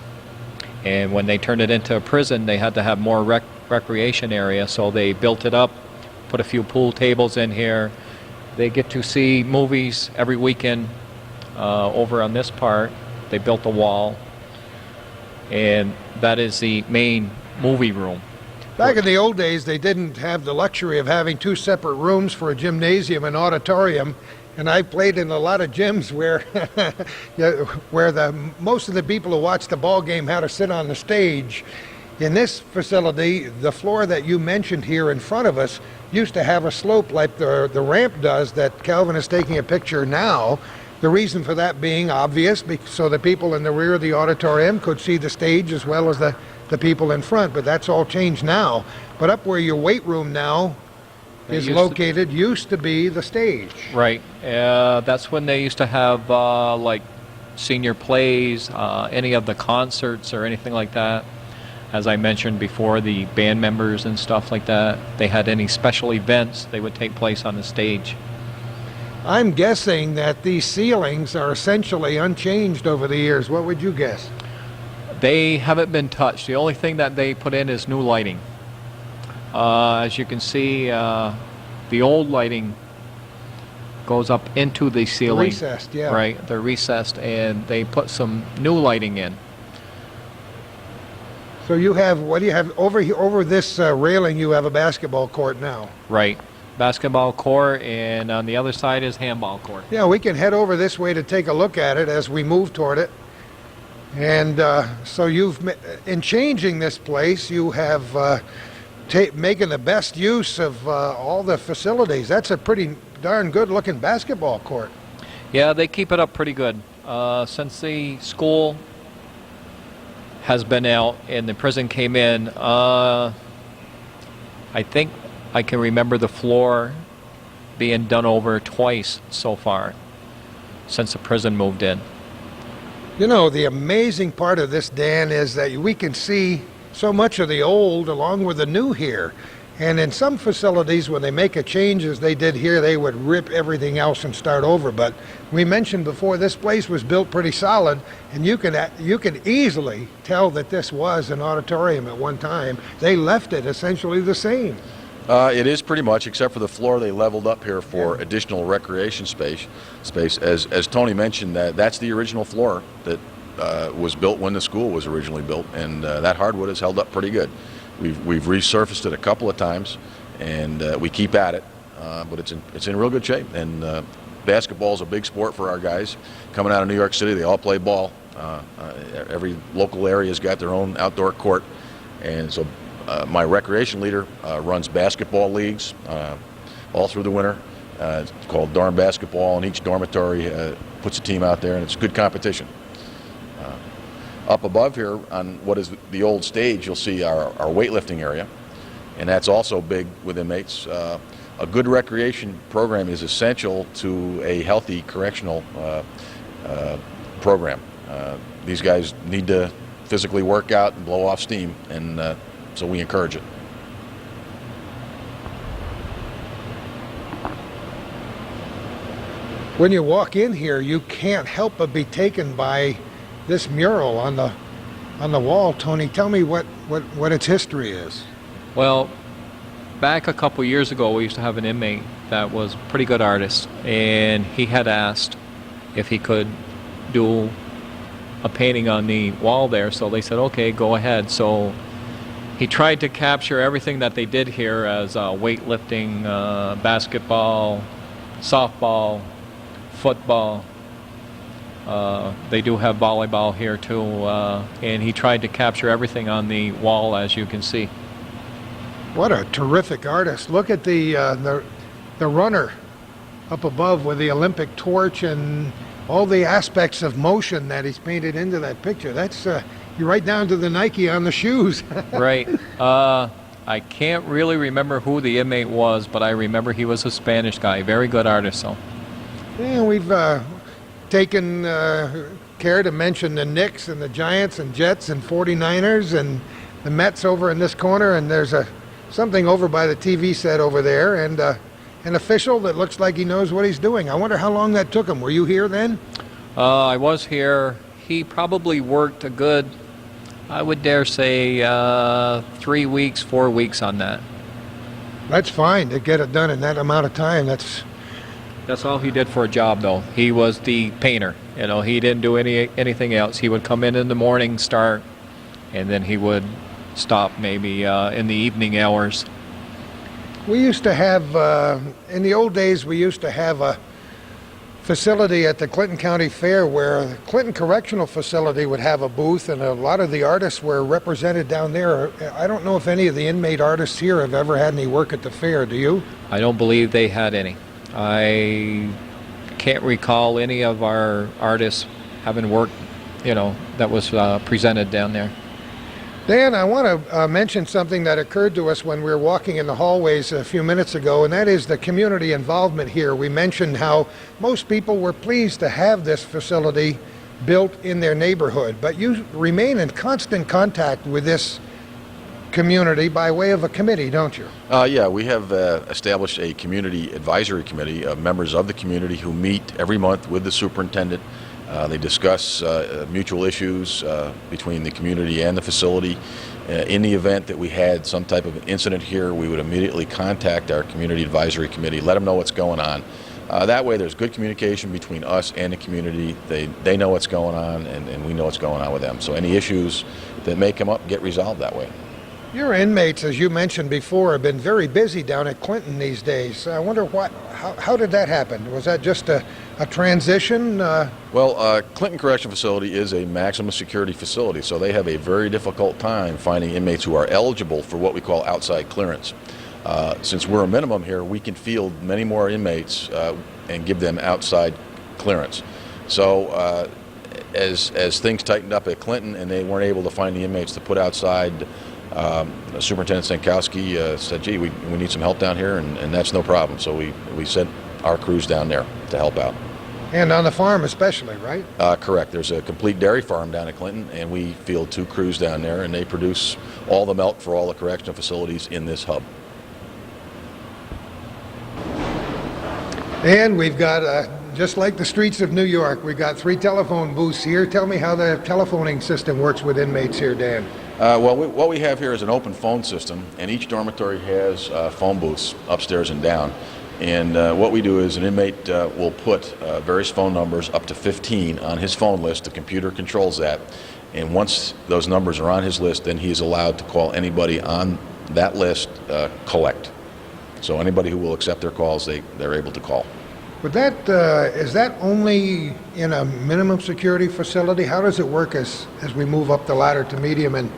and when they turned it into a prison, they had to have more recreation area, so they built it up, put a few pool tables in here. They get to see movies every weekend over on this part. They built a wall, and that is the main movie room. Back in the old days, they didn't have the luxury of having two separate rooms for a gymnasium and auditorium, and I played in a lot of gyms where most of the people who watched the ball game had to sit on the stage. In this facility, the floor that you mentioned here in front of us used to have a slope like the ramp does that Calvin is taking a picture now. The reason for that being obvious, so the people in the rear of the auditorium could see the stage as well as the people in front, but that's all changed now. But up where your weight room now is located used to be the stage. Right. That's when they used to have like senior plays, any of the concerts or anything like that. As I mentioned before, the band members and stuff like that, they had any special events, they would take place on the stage. I'm guessing that these ceilings are essentially unchanged over the years. What would you guess? They haven't been touched. The only thing that they put in is new lighting. As you can see, the old lighting goes up into the ceiling. Recessed, yeah. Right, they're recessed, and they put some new lighting in. So you have, what do you have over here, over this railing? You have a basketball court now. Right, basketball court, and on the other side is handball court. Yeah, we can head over this way to take a look at it as we move toward it. And so in changing this place, you have making the best use of all the facilities. That's a pretty darn good looking basketball court. Yeah, they keep it up pretty good. Since the school has been out and the prison came in, I think I can remember the floor being done over twice so far since the prison moved in. You know, the amazing part of this, Dan, is that we can see so much of the old along with the new here. And in some facilities, when they make a change, as they did here, they would rip everything else and start over. But we mentioned before, this place was built pretty solid, and you can easily tell that this was an auditorium at one time. They left it essentially the same. It is pretty much, except for the floor they leveled up here for additional recreation space. As Tony mentioned, that's the original floor that was built when the school was originally built, and that hardwood has held up pretty good. We've resurfaced it a couple of times, and we keep at it, but it's in real good shape. And basketball is a big sport for our guys. Coming out of New York City, they all play ball. Every local area's got their own outdoor court, and so my recreation leader runs basketball leagues all through the winter. It's called dorm basketball, and each dormitory puts a team out there, and it's good competition. Up above here on what is the old stage, you'll see our weightlifting area, and that's also big with inmates. A good recreation program is essential to a healthy correctional program. These guys need to physically work out and blow off steam, and so we encourage it. When you walk in here, you can't help but be taken by this mural on the wall. Tony, tell me what its history is. Well, back a couple years ago, we used to have an inmate that was a pretty good artist, and he had asked if he could do a painting on the wall there, so they said, okay, go ahead. So he tried to capture everything that they did here as weightlifting, basketball, softball, football. They do have volleyball here too, and he tried to capture everything on the wall, as you can see. What a terrific artist. Look at the runner up above with the Olympic torch and all the aspects of motion that he's painted into that picture. That's you're right down to the Nike on the shoes. Right. I can't really remember who the inmate was, but I remember he was a Spanish guy. Very good artist. So. Yeah, we've taken care to mention the Knicks and the Giants and Jets and 49ers and the Mets over in this corner, and there's something over by the TV set over there, and an official that looks like he knows what he's doing. I wonder how long that took him. Were you here then? I was here. He probably worked a good, I would dare say, 3 weeks, 4 weeks on that. That's fine to get it done in that amount of time. That's all he did for a job, though. He was the painter. You know, he didn't do anything else. He would come in the morning, start, and then he would stop maybe in the evening hours. We used to have, in the old days, we used to have a facility at the Clinton County Fair where the Clinton Correctional Facility would have a booth, and a lot of the artists were represented down there. I don't know if any of the inmate artists here have ever had any work at the fair. Do you? I don't believe they had any. I can't recall any of our artists having work, that was presented down there. Dan, I want to mention something that occurred to us when we were walking in the hallways a few minutes ago, and that is the community involvement here. We mentioned how most people were pleased to have this facility built in their neighborhood, but you remain in constant contact with this community by way of a committee, don't you? Yeah, we have established a community advisory committee of members of the community who meet every month with the superintendent. They discuss mutual issues between the community and the facility. In the event that we had some type of an incident here, we would immediately contact our community advisory committee, let them know what's going on. That way there's good communication between us and the community. They know what's going on, and we know what's going on with them. So any issues that may come up get resolved that way. Your inmates, as you mentioned before, have been very busy down at Clinton these days. I wonder how did that happen? Was that just a transition? Well, Clinton Correctional Facility is a maximum security facility, so they have a very difficult time finding inmates who are eligible for what we call outside clearance. Since we're a minimum here, we can field many more inmates and give them outside clearance. So as things tightened up at Clinton and they weren't able to find the inmates to put outside, Superintendent Stankowski said, gee, we need some help down here, and that's no problem. So we sent our crews down there to help out. And on the farm especially, right? Correct. There's a complete dairy farm down at Clinton, and we field 2 crews down there, and they produce all the milk for all the correctional facilities in this hub. And we've got, just like the streets of New York, we've got 3 telephone booths here. Tell me how the telephoning system works with inmates here, Dan. What we have here is an open phone system, and each dormitory has phone booths upstairs and down. And what we do is an inmate will put various phone numbers, up to 15, on his phone list. The computer controls that. And once those numbers are on his list, then he is allowed to call anybody on that list, collect. So anybody who will accept their calls, they're able to call. But that, is that only in a minimum security facility? How does it work as we move up the ladder to medium and,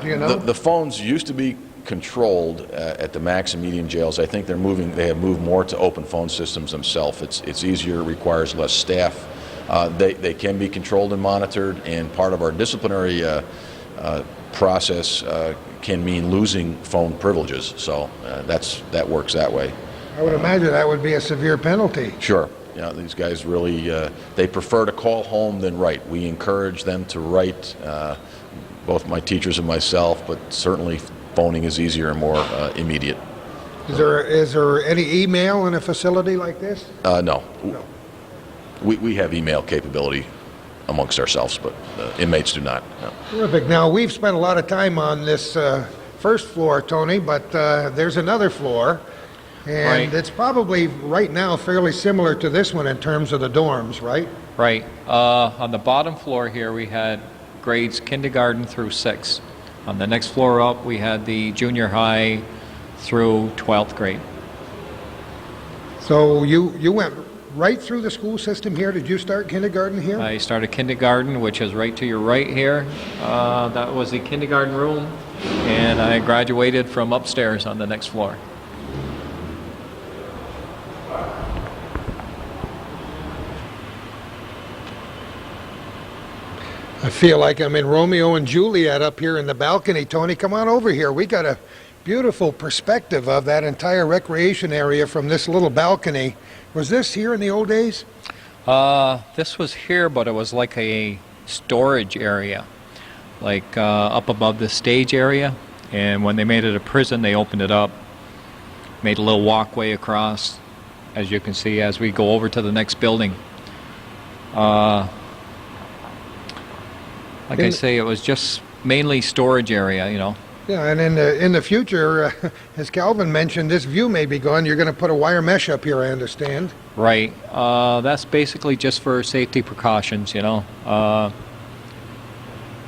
do you know? The phones used to be controlled at the max and medium jails. I think they have moved more to open phone systems themselves. It's easier, requires less staff. They can be controlled and monitored, and part of our disciplinary process can mean losing phone privileges. So that works that way. I would imagine that would be a severe penalty. Sure. Yeah, these guys really, they prefer to call home than write. We encourage them to write, both my teachers and myself, but certainly phoning is easier and more immediate. Is there any email in a facility like this? No. No. We have email capability amongst ourselves, but inmates do not. No. Terrific. Now, we've spent a lot of time on this first floor, Tony, but there's another floor, and Right. it's probably right now fairly similar to this one in terms of the dorms, right? Right. On the bottom floor here, we had grades kindergarten through 6th. On the next floor up, we had the junior high through 12th grade. So you went right through the school system here? Did you start kindergarten here? I started kindergarten, which is right to your right here. That was the kindergarten room, and I graduated from upstairs on the next floor. I feel like I'm in Romeo and Juliet up here in the balcony. Tony, come on over here. We got a beautiful perspective of that entire recreation area from this little balcony. Was this here in the old days? This was here, but it was like a storage area, like up above the stage area. And when they made it a prison, they opened it up, made a little walkway across, as you can see, as we go over to the next building. Like I say, it was just mainly storage area, you know. Yeah, and in the future, as Calvin mentioned, this view may be gone. You're going to put a wire mesh up here, I understand. Right. That's basically just for safety precautions, you know.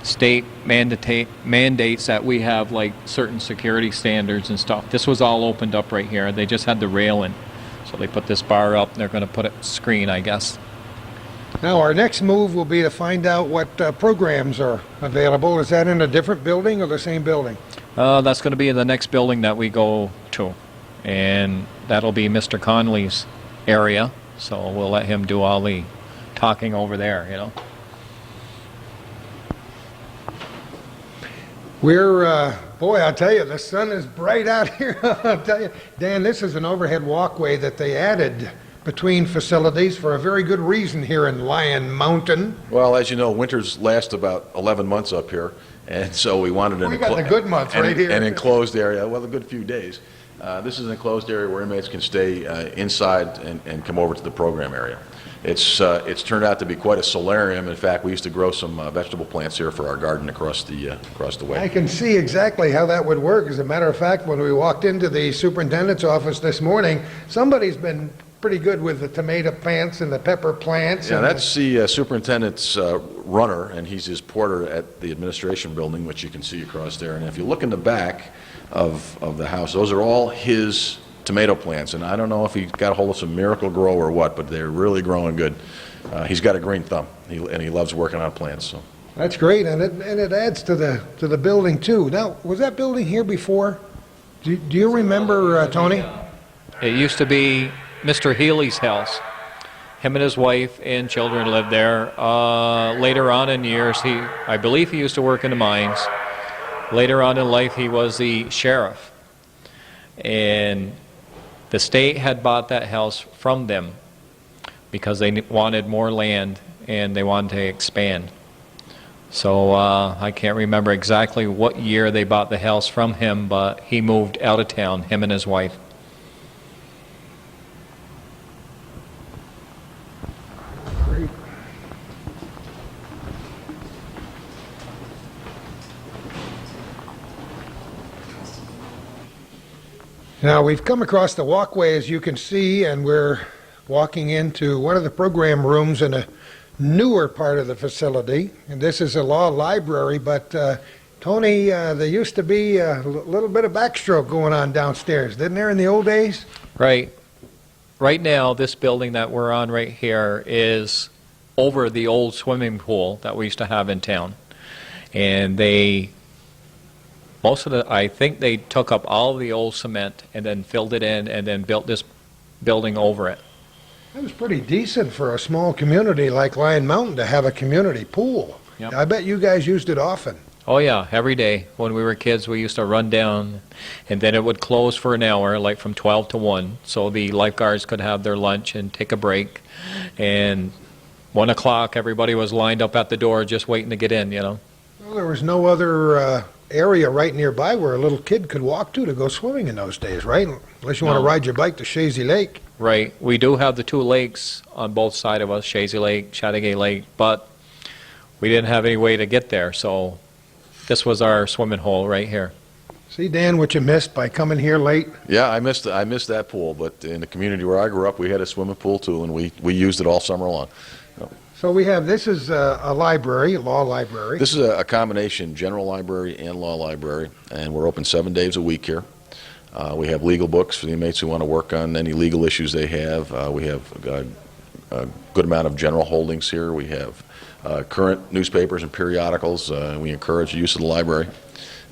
State mandates that we have like certain security standards and stuff. This was all opened up right here. They just had the railing. So they put this bar up and they're going to put a screen, I guess. Now, our next move will be to find out what programs are available. Is that in a different building or the same building? That's going to be in the next building that we go to. And that'll be Mr. Conley's area. So we'll let him do all the talking over there, you know. We're, boy, I'll tell you, the sun is bright out here. I'll tell you. Dan, this is an overhead walkway that they added between facilities for a very good reason here in Lyon Mountain. Well, as you know, winters last about 11 months up here, and so we wanted We got the good months right here. an enclosed area, well, a good few days. This is an enclosed area where inmates can stay inside and come over to the program area. It's turned out to be quite a solarium. In fact, we used to grow some vegetable plants here for our garden across the way. I can see exactly how that would work. As a matter of fact, when we walked into the superintendent's office this morning, somebody's been pretty good with the tomato plants and the pepper plants. Yeah, and that's the superintendent's runner, and he's his porter at the administration building, which you can see across there. And if you look in the back of the house, those are all his tomato plants. And I don't know if he got a hold of some miracle grow or what, but they're really growing good. He's got a green thumb, and he loves working on plants. So That's great, and it adds to the building too. Now, was that building here before? Do you remember, Tony? It used to be Mr. Healy's house. Him and his wife and children lived there. Later on in years, I believe he used to work in the mines. Later on in life, he was the sheriff. And the state had bought that house from them because they wanted more land and they wanted to expand. So I can't remember exactly what year they bought the house from him, but he moved out of town, him and his wife. Now, we've come across the walkway, as you can see, and we're walking into one of the program rooms in a newer part of the facility. And this is a law library, but Tony, there used to be a little bit of backstroke going on downstairs, didn't there, in the old days? Right. Right now, this building that we're on right here is over the old swimming pool that we used to have in town. And I think they took up all of the old cement and then filled it in and then built this building over it. That was pretty decent for a small community like Lyon Mountain to have a community pool. Yep. I bet you guys used it often. Oh yeah, every day. When we were kids, we used to run down, and then it would close for an hour, like from 12 to 1, so the lifeguards could have their lunch and take a break. And 1 o'clock, everybody was lined up at the door just waiting to get in, you know. Well, there was no other area right nearby where a little kid could walk to go swimming in those days, right? Unless you want to No. ride your bike to Shazy Lake. Right. We do have the two lakes on both sides of us, Shazy Lake, Chattagay Lake, but we didn't have any way to get there, so this was our swimming hole right here. See, Dan, what you missed by coming here late? Yeah, I missed that pool, but in the community where I grew up, we had a swimming pool too, and we used it all summer long. So we have, this is a library, a law library. This is a combination, general library and law library, and we're open 7 days a week here. We have legal books for the inmates who want to work on any legal issues they have. We have a good amount of general holdings here. We have current newspapers and periodicals. We encourage the use of the library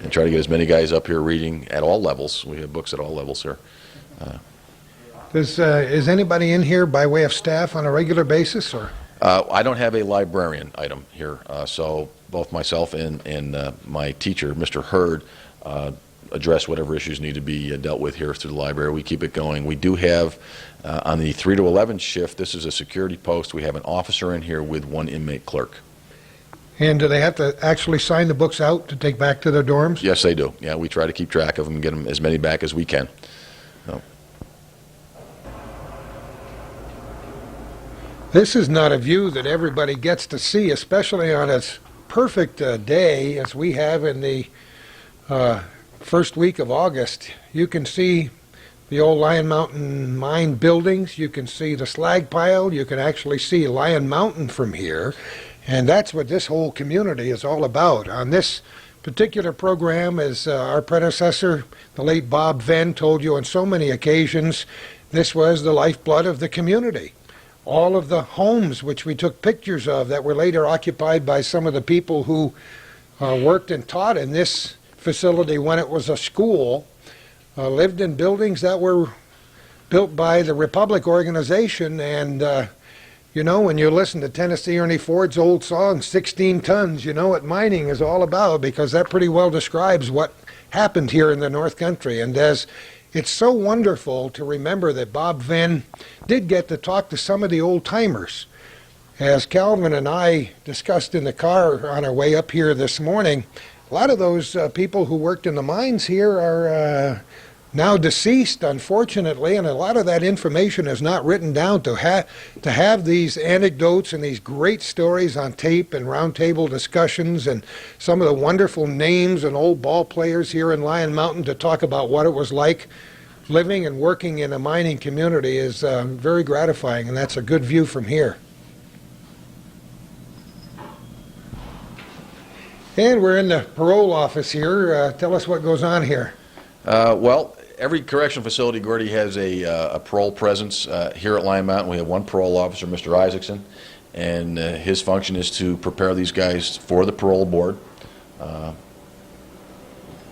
and try to get as many guys up here reading at all levels. We have books at all levels here. Is anybody in here by way of staff on a regular basis, or? I don't have a librarian item here, so both myself and my teacher, Mr. Hurd, address whatever issues need to be dealt with here through the library. We keep it going. We do have, on the 3 to 11 shift, this is a security post, we have an officer in here with 1 inmate clerk. And do they have to actually sign the books out to take back to their dorms? Yes, they do. Yeah, we try to keep track of them and get them as many back as we can. So. This is not a view that everybody gets to see, especially on a perfect day as we have in the first week of August. You can see the old Lyon Mountain mine buildings. You can see the slag pile. You can actually see Lyon Mountain from here. And that's what this whole community is all about. On this particular program, as our predecessor, the late Bob Venn, told you on so many occasions, this was the lifeblood of the community. All of the homes which we took pictures of that were later occupied by some of the people who worked and taught in this facility when it was a school, lived in buildings that were built by the Republic organization. And you know, when you listen to Tennessee Ernie Ford's old song, 16 tons, you know what mining is all about, because that pretty well describes what happened here in the North Country. And as it's so wonderful to remember that Bob Venn did get to talk to some of the old-timers. As Calvin and I discussed in the car on our way up here this morning, a lot of those people who worked in the mines here are now deceased, unfortunately, and a lot of that information is not written down. To have these anecdotes and these great stories on tape and roundtable discussions and some of the wonderful names and old ball players here in Lyon Mountain to talk about what it was like living and working in a mining community is very gratifying, and that's a good view from here. And we're in the parole office here. Tell us what goes on here. Well, every correctional facility, Gordy, has a parole presence. Here at Lyon Mountain, we have 1 parole officer, Mr. Isaacson, and his function is to prepare these guys for the parole board.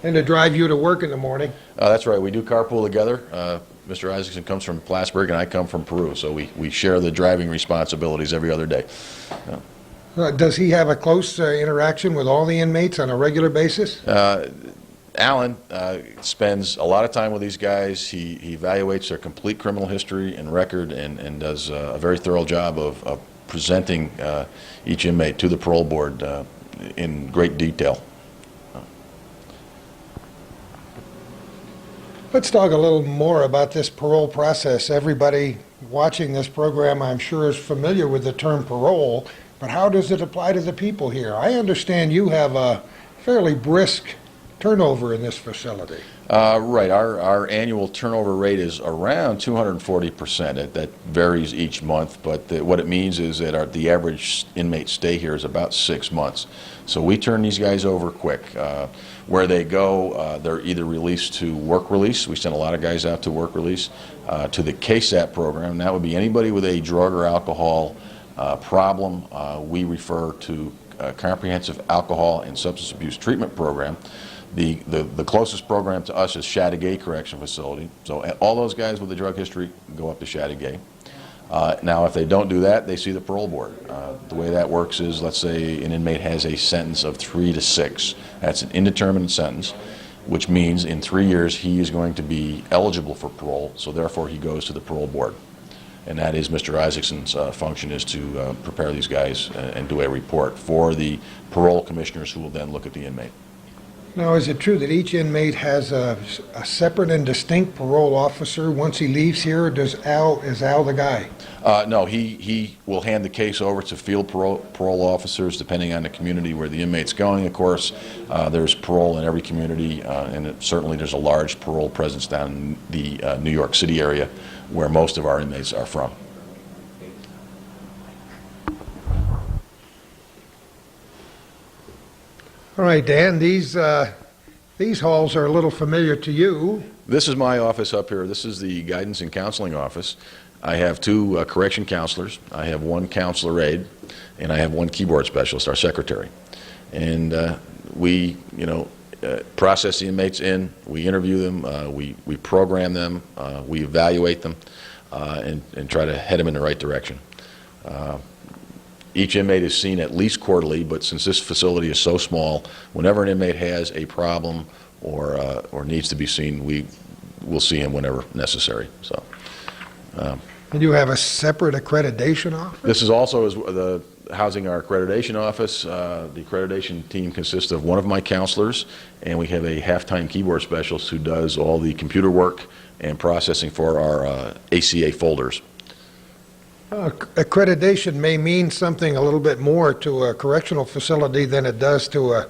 And to drive you to work in the morning. That's right. We do carpool together. Mr. Isaacson comes from Plattsburgh, and I come from Peru, so we share the driving responsibilities every other day. Does he have a close interaction with all the inmates on a regular basis? Alan spends a lot of time with these guys. He evaluates their complete criminal history and record and does a very thorough job of presenting each inmate to the parole board in great detail. Let's talk a little more about this parole process. Everybody watching this program, I'm sure, is familiar with the term parole, but how does it apply to the people here? I understand you have a fairly brisk turnover in this facility? Right. Our annual turnover rate is around 240%. That varies each month, but what it means is that the average inmate stay here is about 6 months. So we turn these guys over quick. Where they go, they're either released to work release. We send a lot of guys out to work release, to the KSAP program. And that would be anybody with a drug or alcohol problem. We refer to Comprehensive Alcohol and Substance Abuse Treatment Program. The closest program to us is Chateauguay Correctional Facility. So all those guys with a drug history go up to Chateauguay. Now, if they don't do that, they see the parole board. The way that works is, let's say an inmate has a sentence of 3 to 6. That's an indeterminate sentence, which means in 3 years he is going to be eligible for parole, so therefore he goes to the parole board. And that is Mr. Isaacson's function, is to prepare these guys and do a report for the parole commissioners, who will then look at the inmate. Now, is it true that each inmate has a separate and distinct parole officer once he leaves here, or is Al the guy? No, he will hand the case over to field parole officers, depending on the community where the inmate's going. Of course, there's parole in every community, and certainly there's a large parole presence down in the New York City area, where most of our inmates are from. All right, Dan, these halls are a little familiar to you. This is my office up here. This is the guidance and counseling office. I have 2 correction counselors. I have 1 counselor aide, and I have 1 keyboard specialist, our secretary. And we, process the inmates in. We interview them. We program them. We evaluate them, and try to head them in the right direction. Each inmate is seen at least quarterly, but since this facility is so small, whenever an inmate has a problem or needs to be seen, we will see him whenever necessary. So. And you have a separate accreditation office? This is also housing our accreditation office. The accreditation team consists of 1 of my counselors, and we have a half-time keyboard specialist who does all the computer work and processing for our ACA folders. Accreditation may mean something a little bit more to a correctional facility than it does to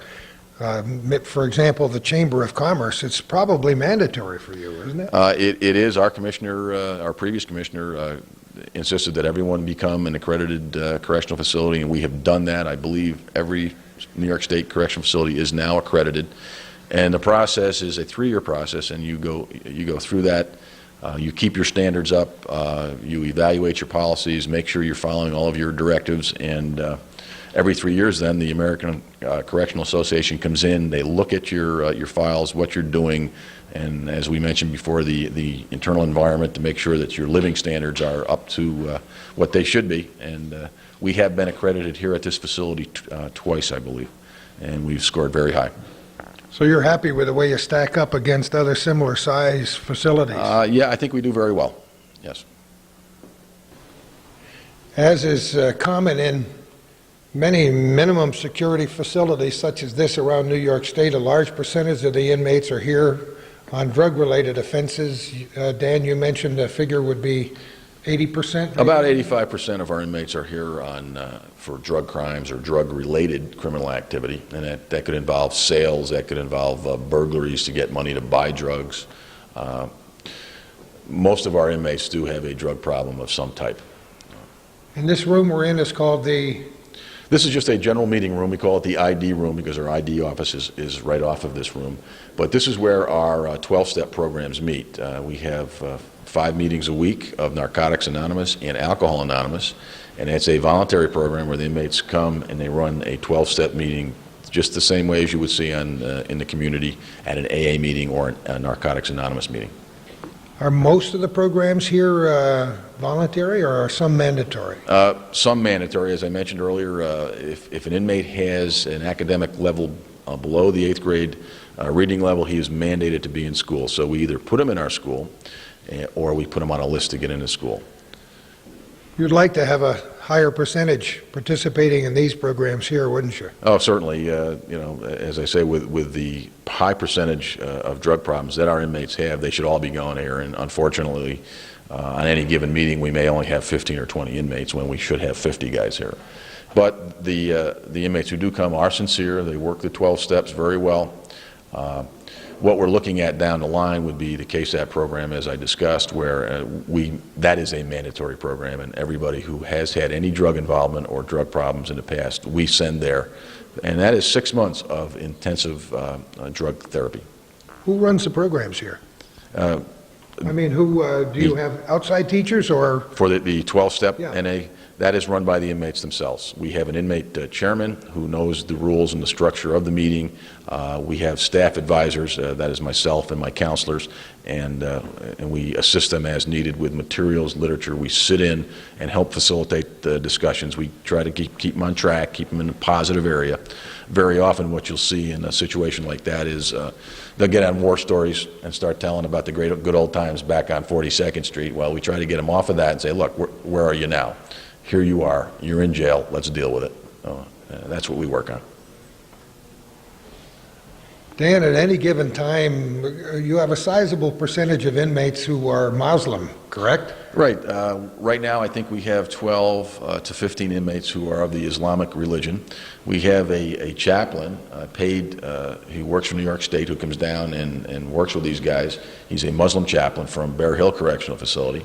for example, the Chamber of Commerce. It's probably mandatory for you, isn't it? It is. Our commissioner, our previous commissioner, insisted that everyone become an accredited correctional facility, and we have done that. I believe every New York State correctional facility is now accredited, and the process is a 3-year process, and you go through that. You keep your standards up, you evaluate your policies, make sure you're following all of your directives, and every 3 years then the American Correctional Association comes in, they look at your files, what you're doing, and as we mentioned before, the internal environment, to make sure that your living standards are up to what they should be. And we have been accredited here at this facility twice, I believe, and we've scored very high. So you're happy with the way you stack up against other similar size facilities? Yeah, I think we do very well, yes. As is common in many minimum security facilities such as this around New York State, a large percentage of the inmates are here on drug-related offenses. Dan, you mentioned the figure would be 80%? Maybe? About 85% of our inmates are here for drug crimes or drug-related criminal activity, and that could involve sales, that could involve burglaries to get money to buy drugs. Most of our inmates do have a drug problem of some type. And this room we're in is called the... This is just a general meeting room. We call it the ID room because our ID office is right off of this room. But this is where our 12-step programs meet. We have 5 meetings a week of Narcotics Anonymous and Alcohol Anonymous, and it's a voluntary program where the inmates come and they run a 12-step meeting just the same way as you would see in the community at an AA meeting or a Narcotics Anonymous meeting. Are most of the programs here voluntary, or are some mandatory? Some mandatory. As I mentioned earlier, if an inmate has an academic level below the 8th grade reading level, he is mandated to be in school. So we either put him in our school or we put him on a list to get into school. You'd like to have a higher percentage participating in these programs here, wouldn't you? Oh, certainly. You know, as I say, with the high percentage of drug problems that our inmates have, they should all be going here. And unfortunately, on any given meeting, we may only have 15 or 20 inmates when we should have 50 guys here. But the inmates who do come are sincere. They work the 12 steps very well. What we're looking at down the line would be the KSAP program, as I discussed, where that is a mandatory program, and everybody who has had any drug involvement or drug problems in the past, we send there. And that is 6 months of intensive drug therapy. Who runs the programs here? I mean, do you have outside teachers or? For the 12-step Yeah. NA, that is run by the inmates themselves. We have an inmate chairman who knows the rules and the structure of the meeting. We have staff advisors, that is myself and my counselors, and we assist them as needed with materials, literature. We sit in and help facilitate the discussions. We try to keep them on track, keep them in a positive area. Very often what you'll see in a situation like that is they'll get on war stories and start telling about the great good old times back on 42nd Street. Well, we try to get them off of that and say, look, where are you now? Here you are. You're in jail. Let's deal with it. That's what we work on. Dan, at any given time, you have a sizable percentage of inmates who are Muslim, correct? Right. Right now, I think we have 12 to 15 inmates who are of the Islamic religion. We have a chaplain paid, he works for New York State, who comes down and works with these guys. He's a Muslim chaplain from Bear Hill Correctional Facility.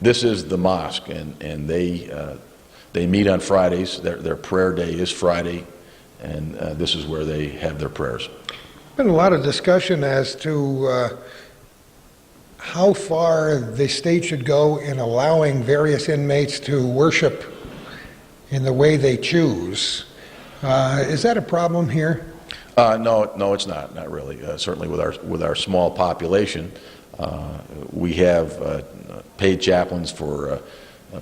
This is the mosque, and they meet on Fridays. Their prayer day is Friday, and this is where they have their prayers. Been a lot of discussion as to how far the state should go in allowing various inmates to worship in the way they choose. Is that a problem here? No, it's not really. Certainly with our small population, we have paid chaplains for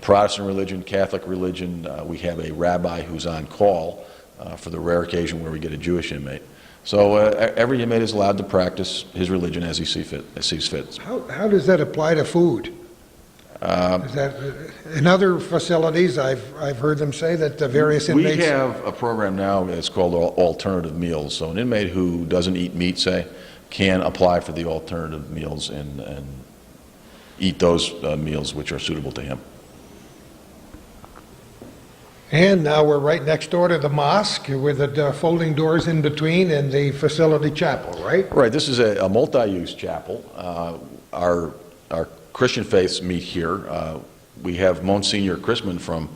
Protestant religion, Catholic religion. We have a rabbi who's on call for the rare occasion where we get a Jewish inmate. So every inmate is allowed to practice his religion as he sees fit. How does that apply to food? Is that, in other facilities, I've heard them say that the various inmates... We have a program now that's called alternative meals. So an inmate who doesn't eat meat, say, can apply for the alternative meals and eat those meals which are suitable to him. And now we're right next door to the mosque with the folding doors in between and the facility chapel, right? Right. This is a multi-use chapel. Our Christian faiths meet here. We have Monsignor Chrisman from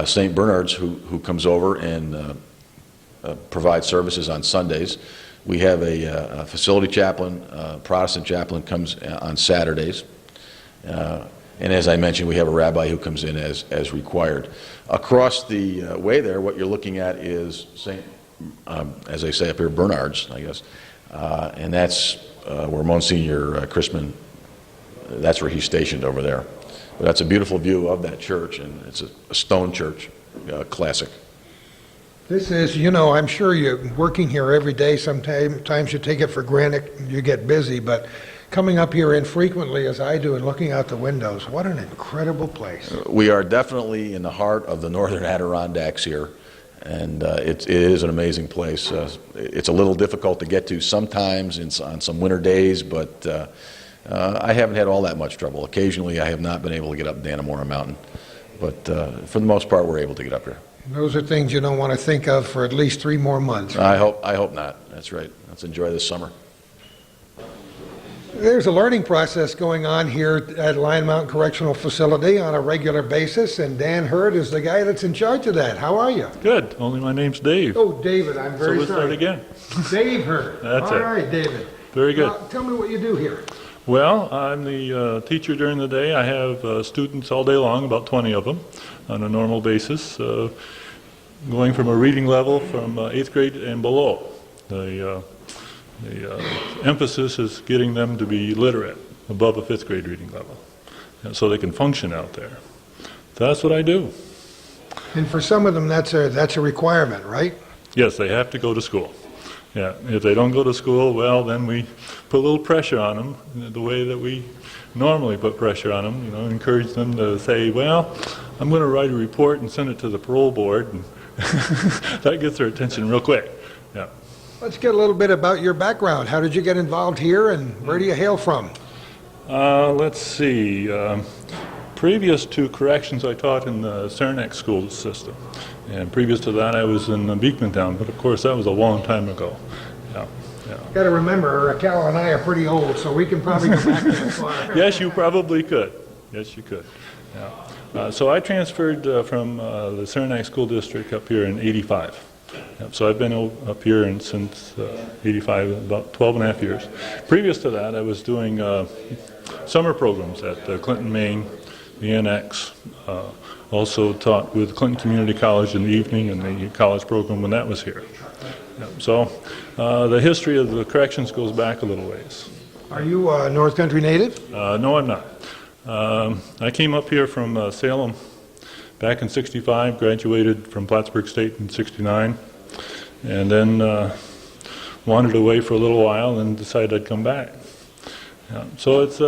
St. Bernard's who comes over and provides services on Sundays. We have a facility chaplain, Protestant chaplain, comes on Saturdays. And as I mentioned, we have a rabbi who comes in as required. Across the way there, what you're looking at is as they say up here, Bernard's, I guess. And that's where Monsignor Chrisman, that's where he's stationed over there. But that's a beautiful view of that church, and it's a stone church, classic. This is, I'm sure you're working here every day. Sometimes you take it for granted, you get busy, but coming up here infrequently as I do and looking out the windows, what an incredible place. We are definitely in the heart of the northern Adirondacks here, and it is an amazing place. It's a little difficult to get to sometimes on some winter days, but I haven't had all that much trouble. Occasionally I have not been able to get up Dannemora Mountain, but for the most part we're able to get up here. Those are things you don't want to think of for at least 3 more months. Right? I hope not. That's right. Let's enjoy this summer. There's a learning process going on here at Lyon Mountain Correctional Facility on a regular basis, and Dan Hurd is the guy that's in charge of that. How are you? Good. Only my name's Dave. Oh, David, I'm very so let's sorry. start again. Dave Hurd. That's All it. right, David. Very good. Now, tell me what you do here. Well, I'm the teacher during the day. I have students all day long, about 20 of them, on a normal basis, going from a reading level from 8th grade and below. The emphasis is getting them to be literate, above a 5th grade reading level, and so they can function out there. That's what I do. And for some of them, that's a requirement, right? Yes, they have to go to school. Yeah, if they don't go to school, well, then we put a little pressure on them, the way that we normally put pressure on them, encourage them to say, well, I'm going to write a report and send it to the parole board, and that gets their attention real quick. Yeah. Let's get a little bit about your background. How did you get involved here, and where do you hail from? Let's see. Previous to corrections, I taught in the Saranac school system. And previous to that, I was in Beekmantown, but of course, that was a long time ago. Yeah. Got to remember, Cal and I are pretty old, so we can probably go back that far. Yes, you probably could. Yes, you could. Yeah. So I transferred from the Saranac School District up here in '85. So I've been up here since '85, about 12 and a half years. Previous to that, I was doing summer programs at Clinton, Maine, the NX. Also taught with Clinton Community College in the evening and the college program when that was here. Yeah. So the history of the corrections goes back a little ways. Are you a North Country native? No, I'm not. I came up here from Salem back in '65, graduated from Plattsburgh State in '69, and then wandered away for a little while and decided I'd come back. Yeah. So it's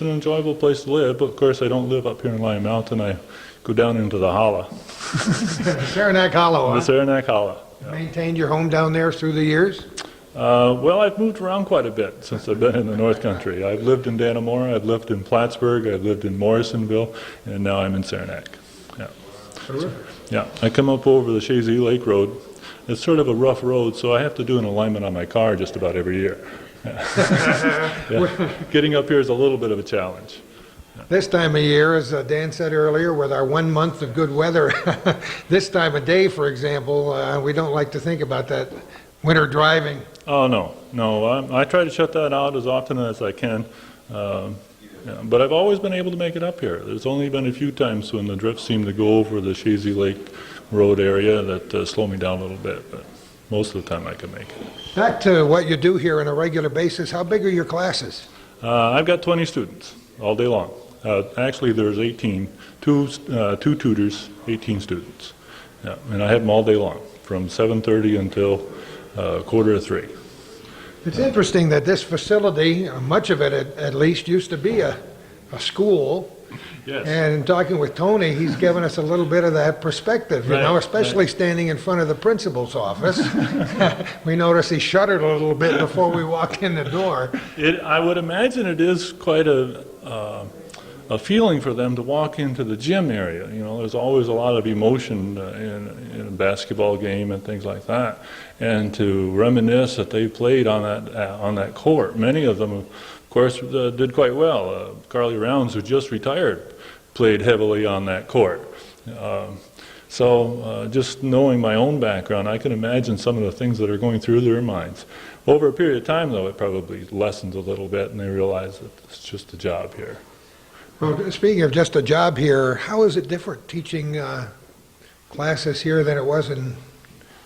an enjoyable place to live, but of course I don't live up here in Lyon Mountain. I go down into the Holla. Saranac Hollow, The huh? Saranac Holla. Yeah. Maintained your home down there through the years? Well, I've moved around quite a bit since I've been in the North Country. I've lived in Dannemora, I've lived in Plattsburgh, I've lived in Morrisonville, and now I'm in Saranac. Yeah. Yeah, I come up over the Chazy Lake Road. It's sort of a rough road, so I have to do an alignment on my car just about every year. Yeah. Getting up here is a little bit of a challenge. This time of year, as Dan said earlier, with our 1 month of good weather, this time of day, for example, we don't like to think about that winter driving. Oh, no. I try to shut that out as often as I can. Yeah, but I've always been able to make it up here. There's only been a few times when the drifts seem to go over the Chazy Lake Road area that slow me down a little bit, but most of the time I can make it. Back to what you do here on a regular basis, how big are your classes? I've got 20 students all day long. Actually, there's 18, two tutors, 18 students. Yeah, and I have them all day long, from 7:30 until 2:45. It's interesting that this facility, much of it at least, used to be a school. Yes. And in talking with Tony, he's given us a little bit of that perspective, you know, especially standing in front of the principal's office. We notice he shuddered a little bit before we walked in the door. I would imagine it is quite a feeling for them to walk into the gym area. You know, there's always a lot of emotion in a basketball game and things like that. And to reminisce that they played on that court. Many of them, of course, did quite well. Carly Rounds, who just retired, played heavily on that court. So just knowing my own background, I can imagine some of the things that are going through their minds. Over a period of time, though, it probably lessens a little bit, and they realize that it's just a job here. Well, speaking of just a job here, how is it different teaching classes here than it was in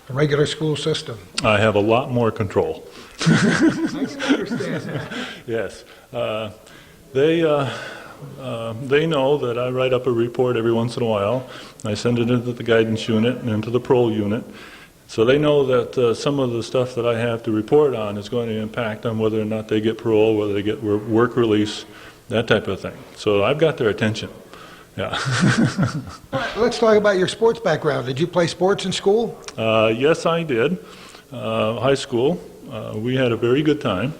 the regular school system? I have a lot more control. I can understand that. Yes. They know that I write up a report every once in a while. I send it into the guidance unit and into the parole unit. So they know that some of the stuff that I have to report on is going to impact on whether or not they get parole, whether they get work release, that type of thing. So I've got their attention. Yeah. All right, let's talk about your sports background. Did you play sports in school? Yes, I did. High school. We had a very good time.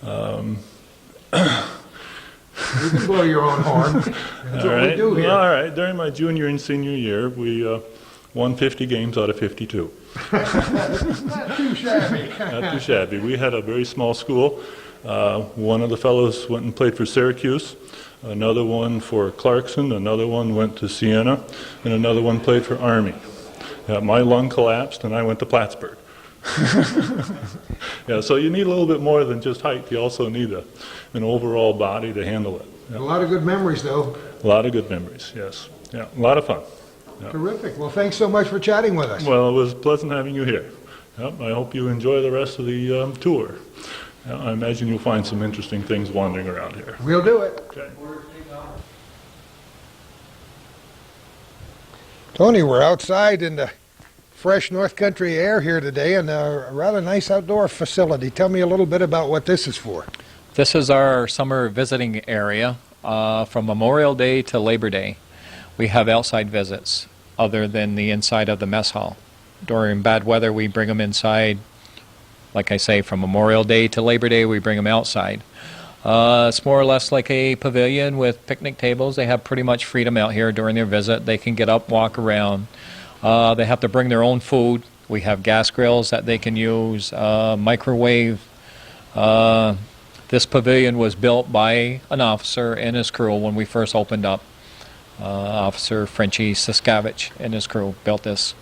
You can blow your own horn. That's what we do here. All right. During my junior and senior year, we won 50 games out of 52. Not too shabby. Not too shabby. We had a very small school. One of the fellows went and played for Syracuse, another one for Clarkson, another one went to Siena, and another one played for Army. My lung collapsed and I went to Plattsburgh. Yeah, so you need a little bit more than just height. You also need an overall body to handle it. Yeah. A lot of good memories, though. A lot of good memories, yes. Yeah, a lot of fun. Yeah. Terrific. Well, thanks so much for chatting with us. Well, it was pleasant having you here. Yep, I hope you enjoy the rest of the tour. I imagine you'll find some interesting things wandering around here. We'll do it. Okay. Tony, we're outside in the fresh North Country air here today in a rather nice outdoor facility. Tell me a little bit about what this is for. This is our summer visiting area from Memorial Day to Labor Day. We have outside visits other than the inside of the mess hall. During bad weather, we bring them inside. Like I say, from Memorial Day to Labor Day, we bring them outside. It's more or less like a pavilion with picnic tables. They have pretty much freedom out here during their visit. They can get up, walk around. They have to bring their own food. We have gas grills that they can use, microwave This pavilion was built by an officer and his crew when we first opened up. Officer Frenchie Siskavich and his crew built this.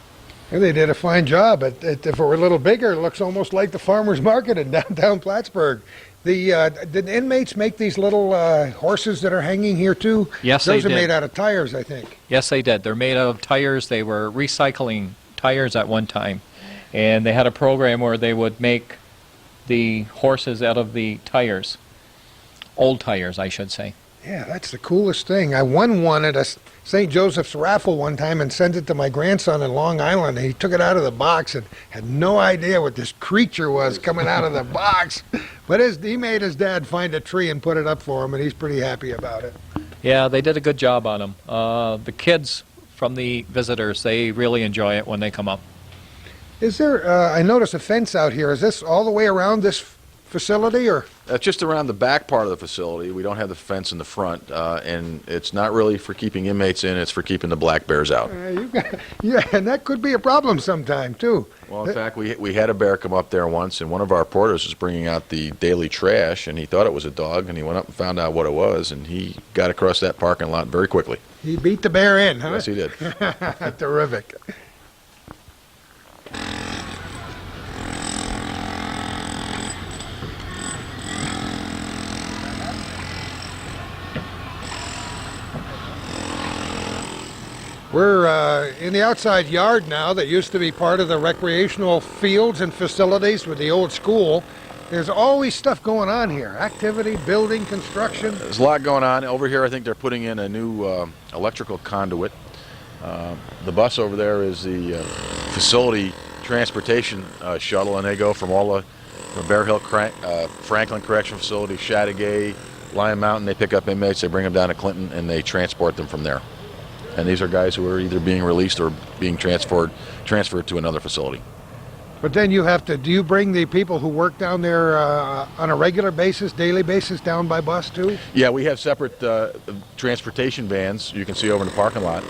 And they did a fine job. If it were a little bigger, it looks almost like the farmer's market in downtown Plattsburgh. Did the inmates make these little horses that are hanging here too? Yes, they did. Those are made out of tires, I think. Yes, they did. They're made out of tires. They were recycling tires at one time. And they had a program where they would make the horses out of the tires. Old tires, I should say. Yeah, that's the coolest thing. I won one at a St. Joseph's raffle one time and sent it to my grandson in Long Island. He took it out of the box and had no idea what this creature was coming out of the box. But he made his dad find a tree and put it up for him, and he's pretty happy about it. Yeah, they did a good job on them. The kids from the visitors, they really enjoy it when they come up. Is there, I noticed a fence out here. Is this all the way around this facility, or? Just around the back part of the facility. We don't have the fence in the front, and it's not really for keeping inmates in, it's for keeping the black bears out. Yeah, and that could be a problem sometime, too. Well, in fact, we had a bear come up there once, and one of our porters was bringing out the daily trash, and he thought it was a dog, and he went up and found out what it was, and he got across that parking lot very quickly. He beat the bear in, huh? Yes, he did. Terrific. We're in the outside yard now that used to be part of the recreational fields and facilities with the old school. There's always stuff going on here. Activity, building, construction. There's a lot going on. Over here, I think they're putting in a new electrical conduit. The bus over there is the facility transportation shuttle, and they go from Bear Hill, Franklin Correctional Facility, Chateauguay, Lyon Mountain. They pick up inmates, they bring them down to Clinton, and they transport them from there. And these are guys who are either being released or being transferred to another facility. But then do you bring the people who work down there on a regular basis, daily basis, down by bus too? Yeah, we have separate transportation vans you can see over in the parking lot.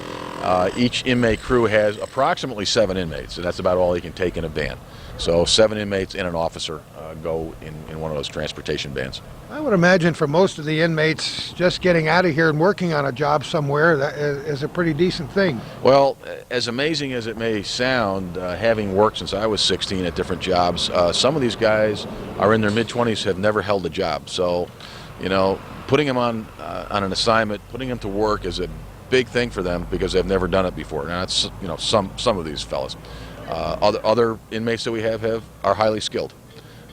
Each inmate crew has approximately 7 inmates, and that's about all you can take in a van. So 7 inmates and an officer go in one of those transportation vans. I would imagine for most of the inmates, just getting out of here and working on a job somewhere that is a pretty decent thing. Well, as amazing as it may sound, having worked since I was 16 at different jobs, some of these guys are in their mid-20s, have never held a job. So, putting them on an assignment, putting them to work is a big thing for them because they've never done it before. Now, that's some of these fellas. Other inmates that we have are highly skilled.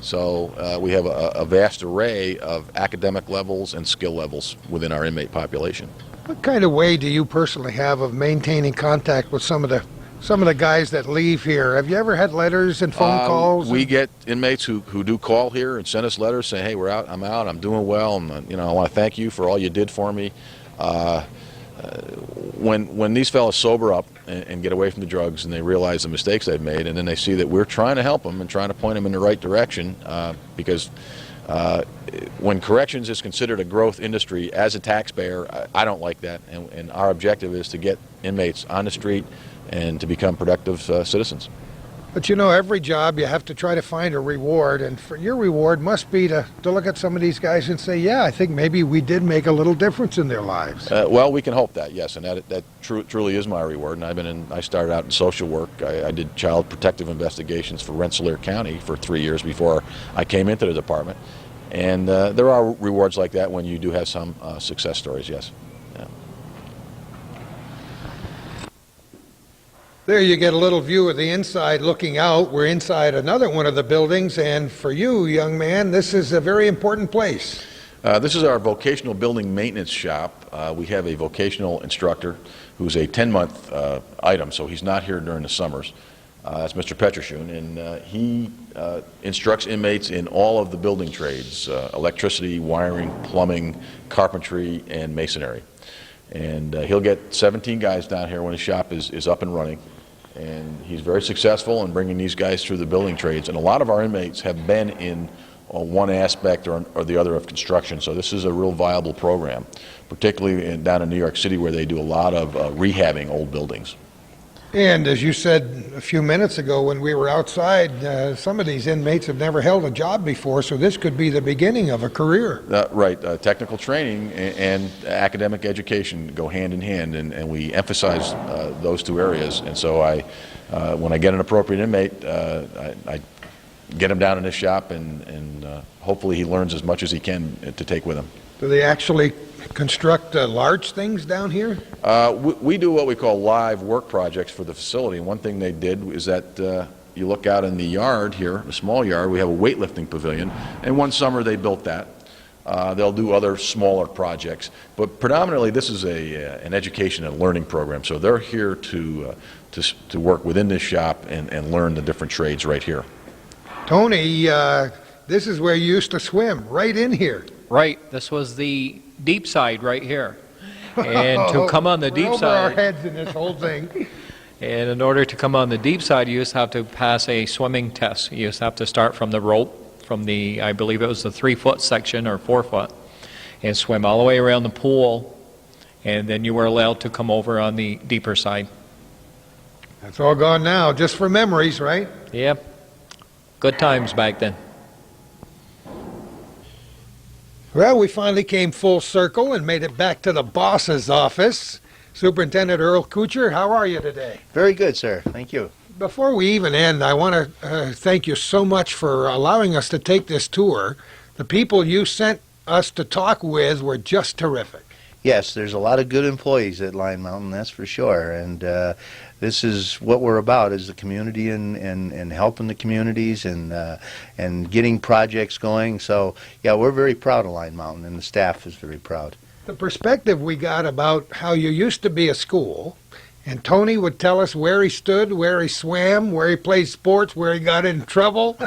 So we have a vast array of academic levels and skill levels within our inmate population. What kind of way do you personally have of maintaining contact with some of the guys that leave here? Have you ever had letters and phone calls? We get inmates who do call here and send us letters saying, "Hey, I'm out, I'm doing well, and I want to thank you for all you did for me." When these fellas sober up and get away from the drugs and they realize the mistakes they've made, and then they see that we're trying to help them and trying to point them in the right direction, because when corrections is considered a growth industry, as a taxpayer, I don't like that, and our objective is to get inmates on the street and to become productive citizens. But every job you have to try to find a reward, and for your reward must be to look at some of these guys and say, yeah, I think maybe we did make a little difference in their lives. Well, we can hope that, yes, and that truly is my reward. And I started out in social work. I did child protective investigations for Rensselaer County for 3 years before I came into the department. And there are rewards like that when you do have some success stories, yes. Yeah. There you get a little view of the inside looking out. We're inside another one of the buildings, and for you, young man, this is a very important place. This is our vocational building maintenance shop. We have a vocational instructor who's a 10-month item, so he's not here during the summers. That's Mr. Petrashun, and he instructs inmates in all of the building trades, electricity, wiring, plumbing, carpentry, and masonry. And he'll get 17 guys down here when his shop is up and running. And he's very successful in bringing these guys through the building trades. And a lot of our inmates have been in one aspect or the other of construction. So this is a real viable program, particularly down in New York City where they do a lot of rehabbing old buildings. And as you said a few minutes ago when we were outside, some of these inmates have never held a job before, so this could be the beginning of a career. Right. Technical training and academic education go hand in hand, and we emphasize those two areas. And so when I get an appropriate inmate, I get him down in this shop, and hopefully he learns as much as he can to take with him. Do they actually construct large things down here? We do what we call live work projects for the facility. And one thing they did is that you look out in the yard here, a small yard, we have a weightlifting pavilion, and one summer they built that. They'll do other smaller projects, but predominantly this is an education and learning program. So they're here to work within this shop and learn the different trades right here. Tony, this is where you used to swim, right in here. Right, this was the deep side right here. And to come on the deep We're over our side, heads in this whole thing. and in order to come on the deep side, you just have to pass a swimming test. You just have to start from the rope, from the, I believe it was the 3-foot section or 4-foot, and swim all the way around the pool, and then you were allowed to come over on the deeper side. That's all gone now, just for memories, right? Yep, good times back then. Well, we finally came full circle and made it back to the boss's office. Superintendent Earl Kuchar, how are you today? Very good, sir. Thank you. Before we even end, I want to thank you so much for allowing us to take this tour. The people you sent us to talk with were just terrific. Yes, there's a lot of good employees at Lyon Mountain, that's for sure. And this is what we're about, is the community and helping the communities and getting projects going. So, yeah, we're very proud of Lyon Mountain, and the staff is very proud. The perspective we got about how you used to be a school, and Tony would tell us where he stood, where he swam, where he played sports, where he got in trouble,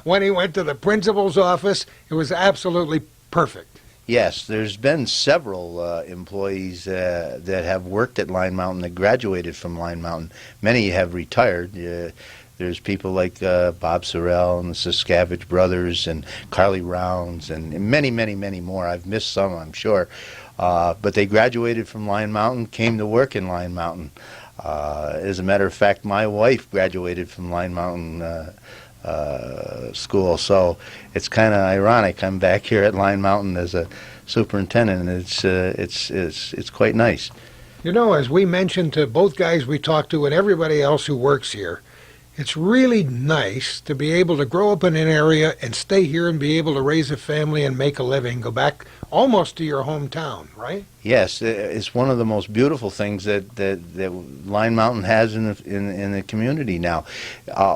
when he went to the principal's office. It was absolutely perfect. Yes, there's been several employees that have worked at Lyon Mountain that graduated from Lyon Mountain. Many have retired. There's people like Bob Sorrell and the Siskavage brothers and Carly Rounds and many, many, many more. I've missed some, I'm sure. But they graduated from Lyon Mountain, came to work in Lyon Mountain. As a matter of fact, my wife graduated from Lyon Mountain school, so it's kind of ironic. I'm back here at Lyon Mountain as a superintendent, and it's quite nice. You know, as we mentioned to both guys we talked to and everybody else who works here, it's really nice to be able to grow up in an area and stay here and be able to raise a family and make a living, go back almost to your hometown, right? Yes, it's one of the most beautiful things that Lyon Mountain has in the community now.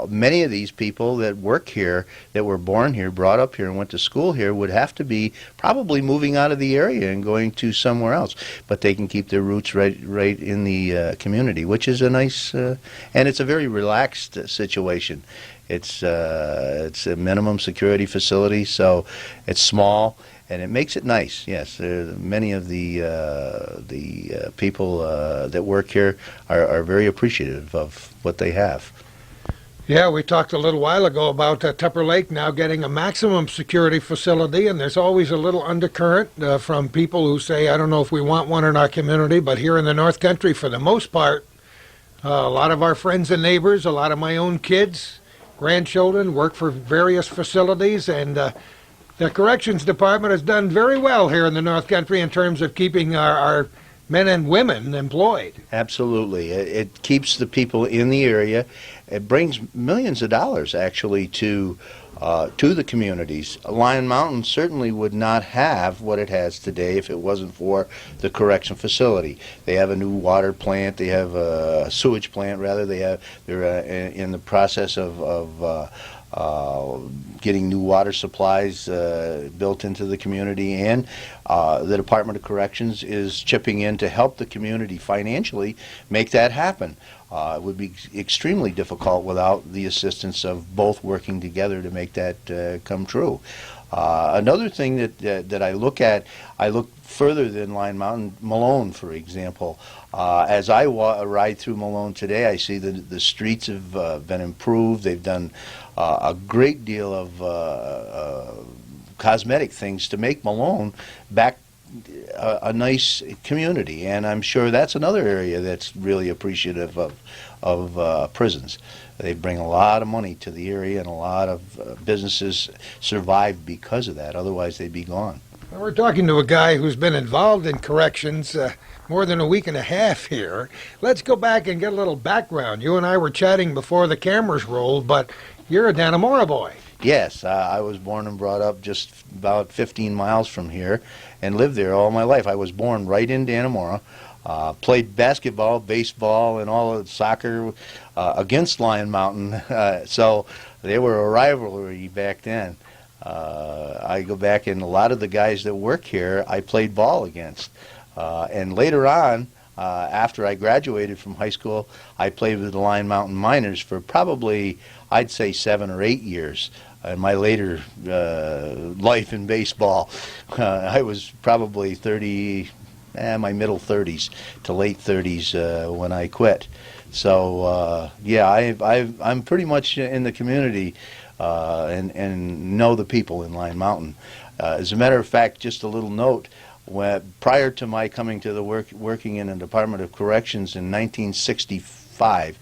Many of these people that work here, that were born here, brought up here, and went to school here, would have to be probably moving out of the area and going to somewhere else. But they can keep their roots right in the community, which is a nice, and it's a very relaxed situation. It's a minimum security facility, so it's small. And it makes it nice, yes. Many of the people that work here are very appreciative of what they have. Yeah, we talked a little while ago about Tupper Lake now getting a maximum security facility, and there's always a little undercurrent from people who say, I don't know if we want one in our community, but here in the North Country, for the most part, a lot of our friends and neighbors, a lot of my own kids, grandchildren work for various facilities, and the Corrections Department has done very well here in the North Country in terms of keeping our men and women employed. Absolutely. It keeps the people in the area. It brings millions of dollars, actually, to the communities. Lyon Mountain certainly would not have what it has today if it wasn't for the correction facility. They have a new water plant. They have a sewage plant, rather. They're in the process of getting new water supplies built into the community, and the Department of Corrections is chipping in to help the community financially make that happen. It would be extremely difficult without the assistance of both working together to make that come true. Another thing that I look at, I look further than Lyon Mountain. Malone, for example. As I ride through Malone today, I see the streets have been improved. They've done a great deal of cosmetic things to make Malone back a nice community, and I'm sure that's another area that's really appreciative of prisons. They bring a lot of money to the area, and a lot of businesses survive because of that. Otherwise, they'd be gone. Well, we're talking to a guy who's been involved in corrections more than a week and a half here. Let's go back and get a little background. You and I were chatting before the cameras rolled, but you're a Dannemora boy. Yes, I was born and brought up just about 15 miles from here and lived there all my life. I was born right in Dannemora, played basketball, baseball, and all of soccer against Lyon Mountain, so they were a rivalry back then. I go back, and a lot of the guys that work here I played ball against. And later on, after I graduated from high school, I played with the Lyon Mountain Miners for probably, I'd say, 7 or 8 years. In my later life in baseball, I was probably 30, my middle 30s to late 30s when I quit. So yeah, I'm pretty much in the community and know the people in Lyon Mountain. As a matter of fact, just a little note. Prior to my coming to the working in the Department of Corrections in 1965,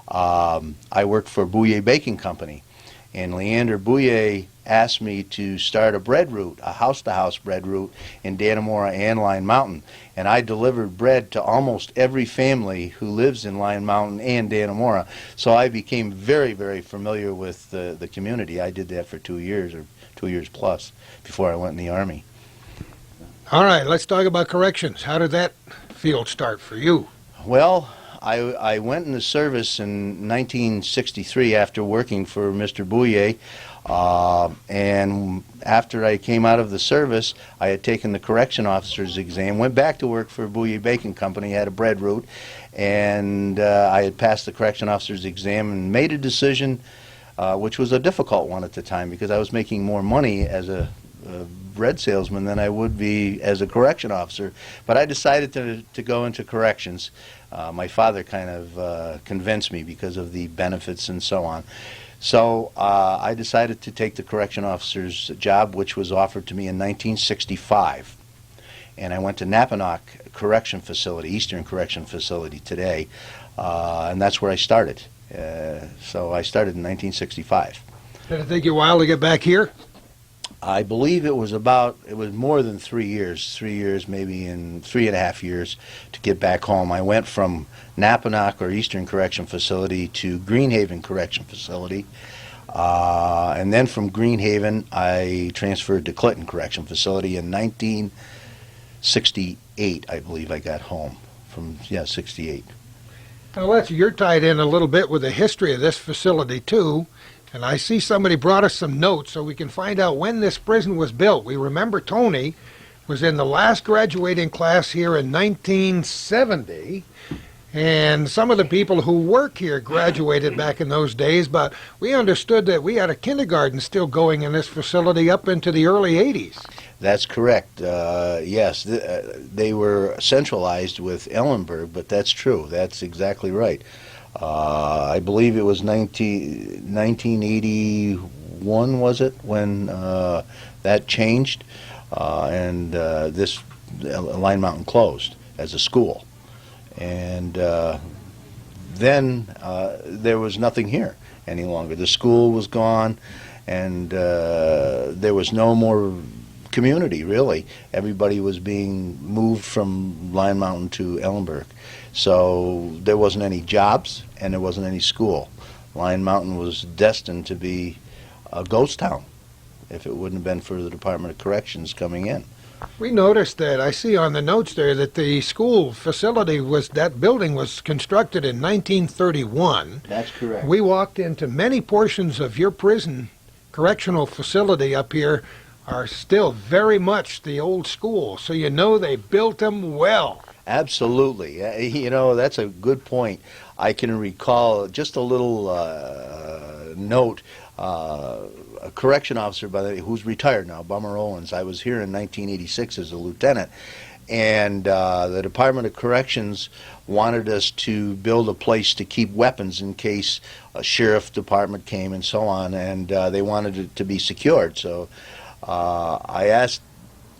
I worked for Bouye Baking Company, and Leander Bouye asked me to start a bread route, a house-to-house bread route in Dannemora and Lyon Mountain, and I delivered bread to almost every family who lives in Lyon Mountain and Dannemora, so I became very, very familiar with the community. I did that for 2 years, or 2 years plus, before I went in the Army. All right, let's talk about corrections. How did that field start for you? Well, I went in the service in 1963 after working for Mr. Bouye, and after I came out of the service, I had taken the correction officer's exam, went back to work for Bouye Baking Company, had a bread route, and I had passed the correction officer's exam and made a decision, which was a difficult one at the time because I was making more money as a bread salesman than I would be as a correction officer, but I decided to go into corrections. My father kind of convinced me because of the benefits and so on. So I decided to take the correction officer's job, which was offered to me in 1965. And I went to Napanock Correction Facility, Eastern Correction Facility today, and that's where I started. So I started in 1965. Did it take you a while to get back here? I believe it was more than 3 years, maybe in 3.5 years to get back home. I went from Napanock or Eastern Correction Facility to Greenhaven Correction Facility, and then from Greenhaven I transferred to Clinton Correction Facility in 1968, I believe I got home from, 68. Now, you're tied in a little bit with the history of this facility too. And I see somebody brought us some notes so we can find out when this prison was built. We remember Tony was in the last graduating class here in 1970, and some of the people who work here graduated back in those days, but we understood that we had a kindergarten still going in this facility up into the early 80s. That's correct. Yes, they were centralized with Ellenburg, but that's true. That's exactly right. I believe it was 1981, was it, when that changed, and this Lyon Mountain closed as a school. And then there was nothing here any longer. The school was gone, and there was no more community, really. Everybody was being moved from Lyon Mountain to Ellenburg. So there wasn't any jobs and there wasn't any school. Lyon Mountain was destined to be a ghost town if it wouldn't have been for the Department of Corrections coming in. We noticed that, I see on the notes there, that the school facility that building was constructed in 1931. That's correct. We walked into many portions of your prison correctional facility up here are still very much the old school, so you know they built them well. Absolutely. You know, that's a good point. I can recall just a little note. A correction officer who's retired now, Bummer Owens. I was here in 1986 as a lieutenant, and the Department of Corrections wanted us to build a place to keep weapons in case a sheriff department came and so on, and they wanted it to be secured. So I asked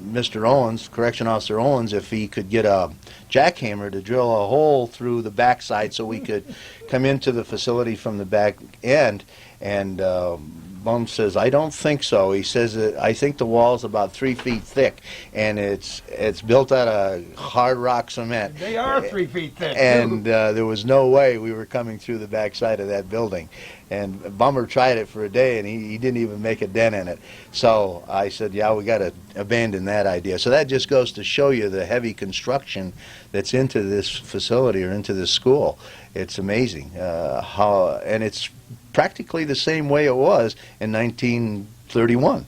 Mr. Owens, Correction Officer Owens, if he could get a jackhammer to drill a hole through the backside so we could come into the facility from the back end. And Bum says, I don't think so. He says, I think the wall's about 3 feet thick, and it's built out of hard rock cement. They are 3 feet thick. And there was no way we were coming through the backside of that building. And Bummer tried it for a day, and he didn't even make a dent in it. So I said, yeah, we got to abandon that idea. So that just goes to show you the heavy construction that's into this facility or into this school. It's amazing and it's practically the same way it was in 1931.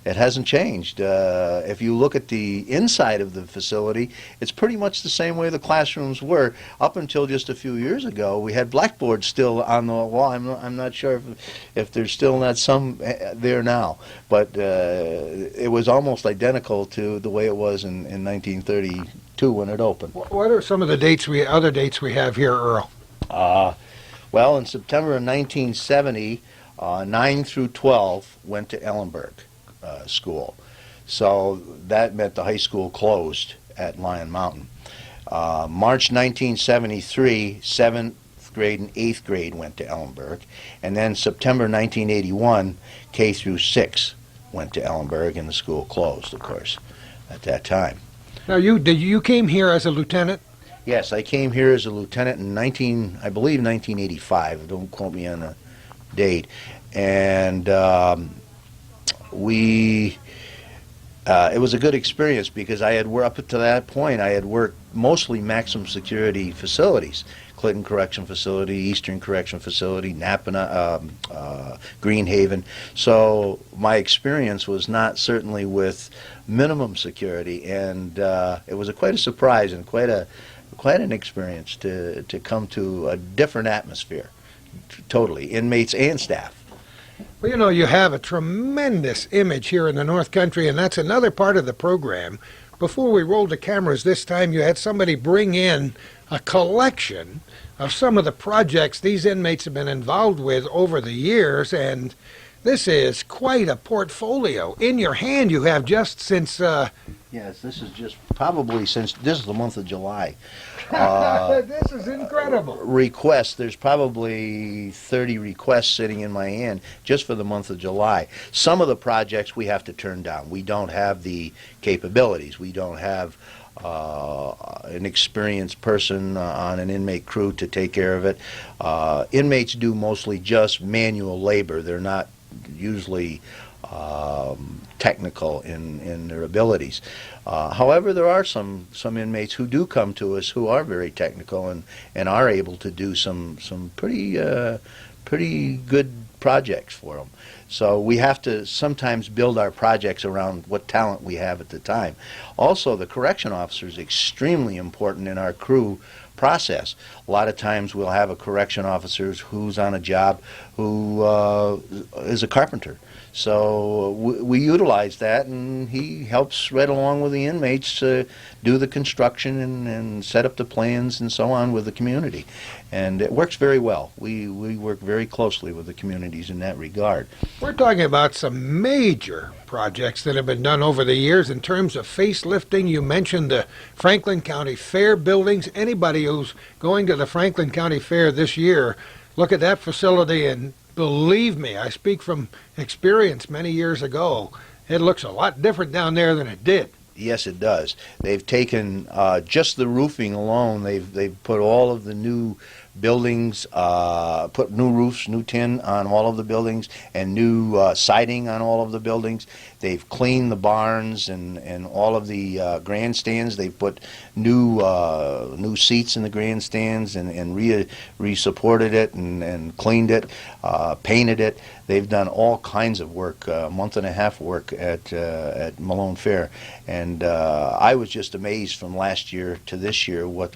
It hasn't changed. If you look at the inside of the facility, it's pretty much the same way the classrooms were up until just a few years ago. We had blackboards still on the wall. I'm not sure if there's still not some there now, but it was almost identical to the way it was in 1932 when it opened. What are some of the other dates we have here, Earl? Well, in September of 1970, 9 through 12 went to Ellenberg School. So that meant the high school closed at Lyon Mountain. March 1973, 7th grade and 8th grade went to Ellenberg. And then September 1981, K through 6 went to Ellenberg, and the school closed, of course, at that time. Now, you came here as a lieutenant? Yes, I came here as a lieutenant in I believe 1985. Don't quote me on the date. And it was a good experience because up to that point, I had worked mostly maximum security facilities. Clinton Correction Facility, Eastern Correction Facility, Napa, Greenhaven. So my experience was not certainly with minimum security, and it was quite a surprise and quite an experience to come to a different atmosphere, totally, inmates and staff. Well, you know, you have a tremendous image here in the North Country, and that's another part of the program. Before we rolled the cameras this time, you had somebody bring in a collection of some of the projects these inmates have been involved with over the years, and this is quite a portfolio. In your hand, you have just since... Yes, this is just probably since, this is the month of July. This is incredible. Requests, there's probably 30 requests sitting in my hand just for the month of July. Some of the projects we have to turn down. We don't have the capabilities. We don't have an experienced person on an inmate crew to take care of it. Inmates do mostly just manual labor. They're not usually technical in their abilities. However, there are some inmates who do come to us who are very technical and are able to do some pretty good projects for them. So we have to sometimes build our projects around what talent we have at the time. Also, the correction officer is extremely important in our crew process. A lot of times we'll have a correction officer who's on a job who is a carpenter. So we utilize that, and he helps right along with the inmates do the construction and set up the plans and so on with the community. And it works very well. We work very closely with the communities in that regard. We're talking about some major projects that have been done over the years in terms of facelifting. You mentioned the Franklin County Fair buildings. Anybody who's going to the Franklin County Fair this year, look at that facility, and believe me, I speak from experience many years ago. It looks a lot different down there than it did. Yes, it does. They've taken just the roofing alone. They've put all of the new buildings, put new roofs, new tin on all of the buildings, and new siding on all of the buildings. They've cleaned the barns and all of the grandstands. They've put new seats in the grandstands and re-supported it and cleaned it, painted it. They've done all kinds of work, a month and a half work at Malone Fair, and I was just amazed from last year to this year what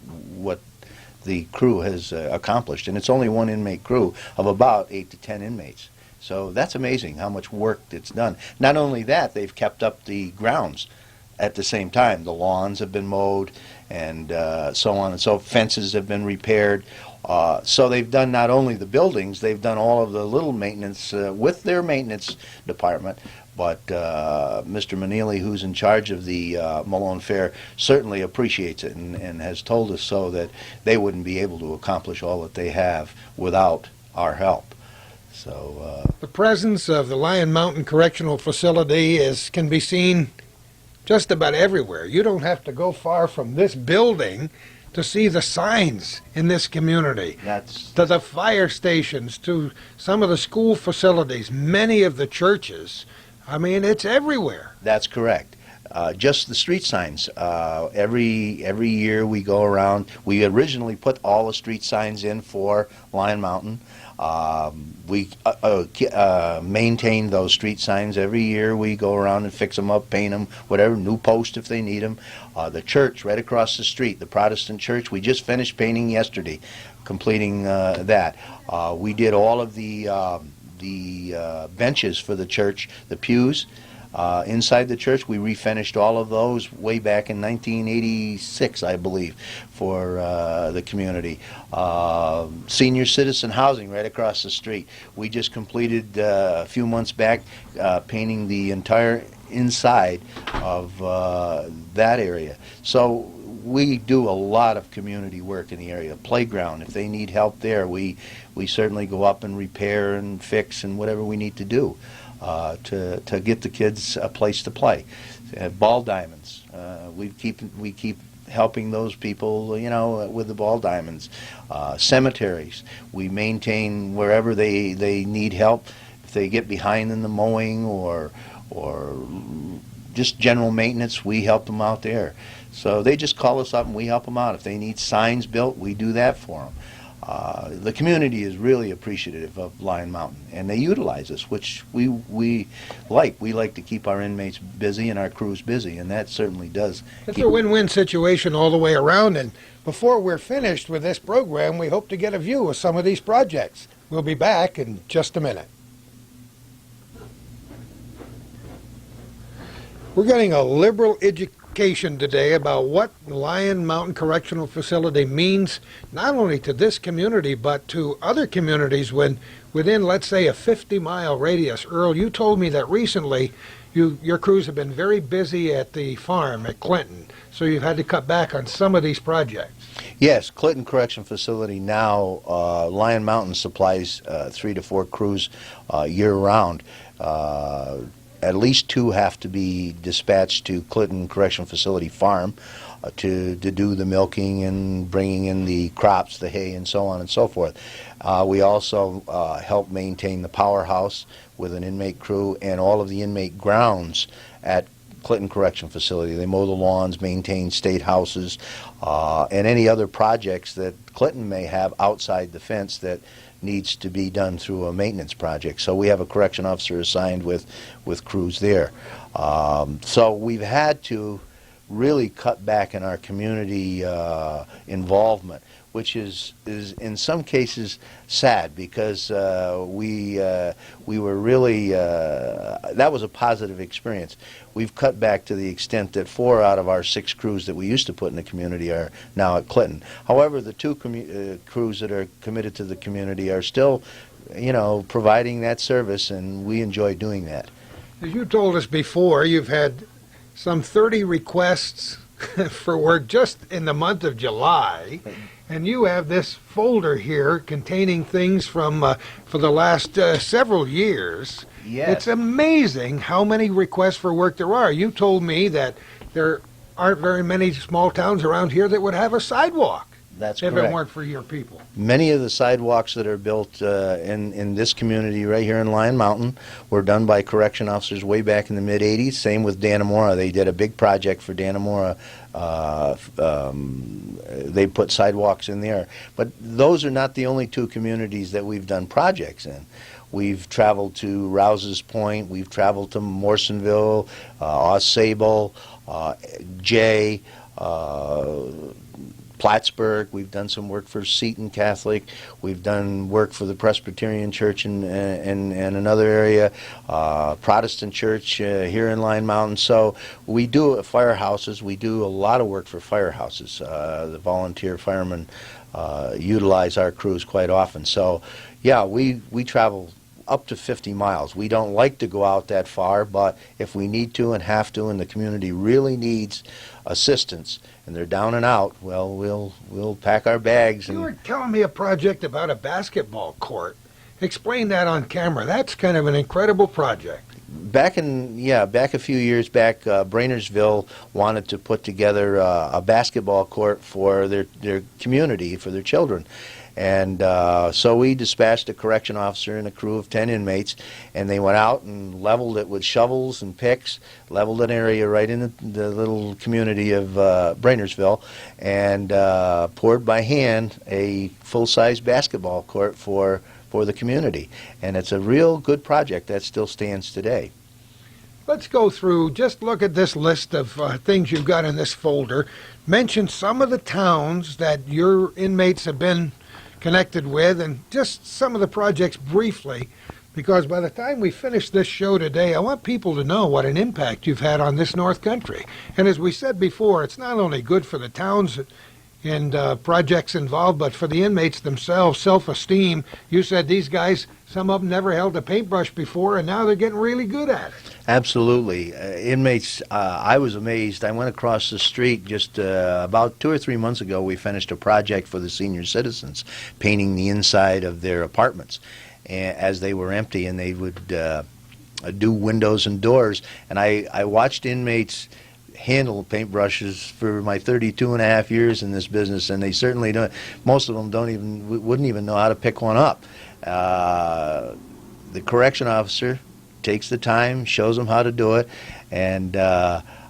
the crew has accomplished, and it's only one inmate crew of about 8 to 10 inmates. So that's amazing how much work it's done. Not only that, they've kept up the grounds at the same time. The lawns have been mowed, and so on and so. Fences have been repaired. So they've done not only the buildings, they've done all of the little maintenance with their maintenance department, But Mr. Manili, who's in charge of the Malone Fair, certainly appreciates it and has told us so that they wouldn't be able to accomplish all that they have without our help. So The presence of the Lyon Mountain Correctional Facility can be seen just about everywhere. You don't have to go far from this building to see the signs in this community. that's To the fire stations, to some of the school facilities, many of the churches. I mean, it's everywhere. That's correct. Just the street signs. Every year we go around. We originally put all the street signs in for Lyon Mountain. We maintain those street signs every year. We go around and fix them up, paint them, whatever, new posts if they need them. The church right across the street, the Protestant Church, we just finished painting yesterday, completing that. We did all of the benches for the church, the pews. Inside the church, we refinished all of those way back in 1986, I believe, for the community. Senior citizen housing right across the street. We just completed a few months back painting the entire inside of that area. So we do a lot of community work in the area. Playground, if they need help there, we certainly go up and repair and fix and whatever we need to do. To get the kids a place to play. Ball diamonds. We keep helping those people, with the ball diamonds. Cemeteries. We maintain wherever they need help. If they get behind in the mowing or just general maintenance, we help them out there. So they just call us up and we help them out. If they need signs built, we do that for them. The community is really appreciative of Lyon Mountain, and they utilize us, which we like. We like to keep our inmates busy and our crews busy, and that certainly does. It's a win-win situation all the way around, and before we're finished with this program, we hope to get a view of some of these projects. We'll be back in just a minute. We're getting a liberal education today about what Lyon Mountain Correctional Facility means not only to this community but to other communities within, let's say, a 50-mile radius. Earl, you told me that recently your crews have been very busy at the farm at Clinton, so you've had to cut back on some of these projects. Yes, Clinton Correction Facility now, Lyon Mountain supplies 3 to 4 crews year-round. At least 2 have to be dispatched to Clinton Correctional Facility Farm to do the milking and bringing in the crops, the hay, and so on and so forth. We also help maintain the powerhouse with an inmate crew and all of the inmate grounds at Clinton Correction Facility. They mow the lawns, maintain state houses, and any other projects that Clinton may have outside the fence that needs to be done through a maintenance project. So we have a correction officer assigned with crews there. So we've had to really cut back in our community involvement, which is in some cases sad, because we were really that was a positive experience. We've cut back to the extent that 4 out of our 6 crews that we used to put in the community are now at Clinton. However, the 2 crews that are committed to the community are still, providing that service, and we enjoy doing that. As you told us before, you've had some 30 requests for work just in the month of July, and you have this folder here containing things from for the last several years. Yes. It's amazing how many requests for work there are. You told me that there aren't very many small towns around here that would have a sidewalk. That's if correct. it weren't for your people. Many of the sidewalks that are built in this community right here in Lyon Mountain were done by correction officers way back in the mid-'80s. Same with Dannemora. They did a big project for Dannemora. They put sidewalks in there. But those are not the only 2 communities that we've done projects in. We've traveled to Rouse's Point. We've traveled to Morrisonville, Aussable, Jay, Plattsburgh. We've done some work for Seton Catholic. We've done work for the Presbyterian Church in another area, Protestant Church here in Lyon Mountain. So we do firehouses. We do a lot of work for firehouses. The volunteer firemen utilize our crews quite often. So yeah, we travel up to 50 miles. We don't like to go out that far, but if we need to and have to, and the community really needs assistance, and they're down and out, well, we'll pack our bags. You And were telling me a project about a basketball court. Explain that on camera. That's kind of an incredible project. back a few years back, Brainersville wanted to put together a basketball court for their community, for their children. And so we dispatched a correction officer and a crew of 10 inmates, and they went out and leveled it with shovels and picks, leveled an area right in the little community of Brainersville, and poured by hand a full-size basketball court for the community. And it's a real good project that still stands today. Let's go through, just look at this list of things you've got in this folder. Mention some of the towns that your inmates have been connected with, and just some of the projects briefly, because by the time we finish this show today, I want people to know what an impact you've had on this North Country. And as we said before, it's not only good for the towns and projects involved, but for the inmates themselves, self-esteem. You said these guys, some of them never held a paintbrush before, and now they're getting really good at it. Absolutely. Inmates, I was amazed. I went across the street just about 2 or 3 months ago. We finished a project for the senior citizens, painting the inside of their apartments as they were empty, and they would do windows and doors. And I watched inmates handle paintbrushes for my 32 and a half years in this business, and they certainly don't. Most of them wouldn't even know how to pick one up. The correction officer takes the time, shows them how to do it, and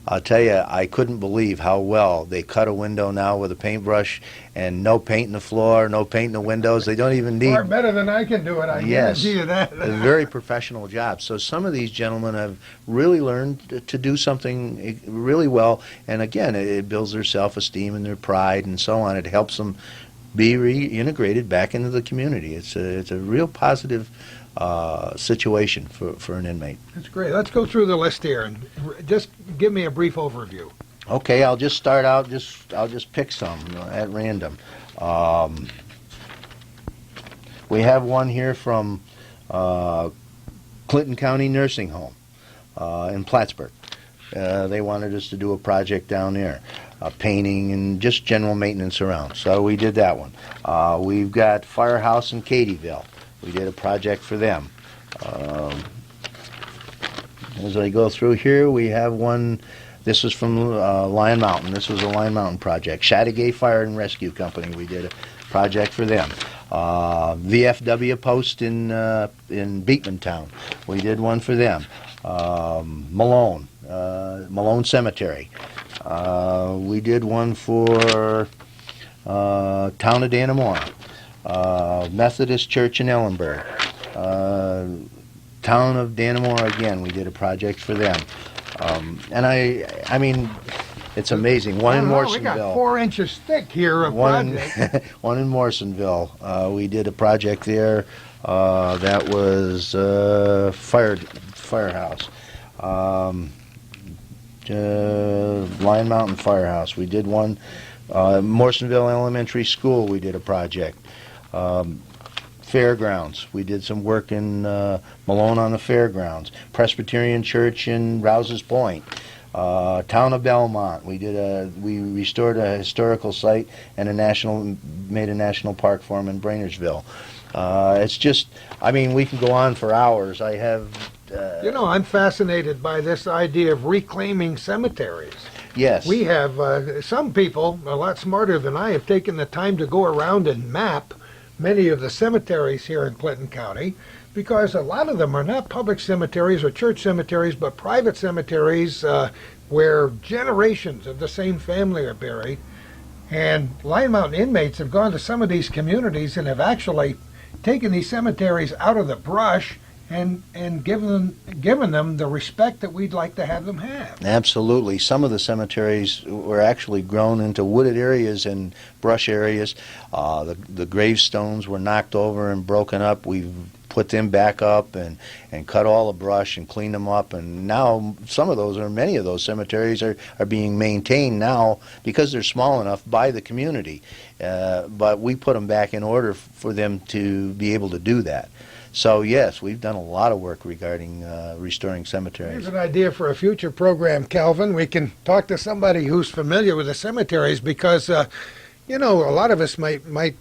I'll tell you, I couldn't believe how well they cut a window now with a paintbrush, and no paint in the floor, no paint in the windows. They don't even need... Far better than I can do it, I guarantee you that. A very professional job. So some of these gentlemen have really learned to do something really well, and again, it builds their self-esteem and their pride and so on. It helps them be reintegrated back into the community. It's a real positive situation for an inmate. That's great. Let's go through the list here and just give me a brief overview. Okay, I'll just start out. I'll just pick some at random. We have one here from Clinton County Nursing Home in Plattsburgh. They wanted us to do a project down there, painting and just general maintenance around. So we did that one. We've got Firehouse in Katyville. We did a project for them. As I go through here, we have one. This is from Lyon Mountain. This was a Lyon Mountain project. Chateauguay Fire and Rescue Company. We did a project for them. VFW Post in Beekman Town. We did one for them. Malone Cemetery. We did one for Town of Dannemora. Methodist Church in Ellenburg. Town of Dannemora again. We did a project for them. And I mean, it's amazing. One in Morrisonville. We got 4 inches thick here of project. One in Morrisonville. We did a project there. That was firehouse. Lyon Mountain Firehouse. We did one. Morrisonville Elementary School. We did a project. Fairgrounds. We did some work in Malone on the fairgrounds. Presbyterian Church in Rouse's Point. Town of Belmont. We restored a historical site and made a national park for them in Brainersville. It's just, I mean, we can go on for hours. I have. You know, I'm fascinated by this idea of reclaiming cemeteries. Yes. We have some people, a lot smarter than I, have taken the time to go around and map many of the cemeteries here in Clinton County, because a lot of them are not public cemeteries or church cemeteries, but private cemeteries where generations of the same family are buried. And Lyon Mountain inmates have gone to some of these communities and have actually taken these cemeteries out of the brush and given them the respect that we'd like to have them have. Absolutely. Some of the cemeteries were actually grown into wooded areas and brush areas. The gravestones were knocked over and broken up. We've put them back up and cut all the brush and cleaned them up. And now many of those cemeteries are being maintained now because they're small enough by the community. But we put them back in order for them to be able to do that. So yes, we've done a lot of work regarding restoring cemeteries. Here's an idea for a future program, Calvin. We can talk to somebody who's familiar with the cemeteries because, you know, a lot of us might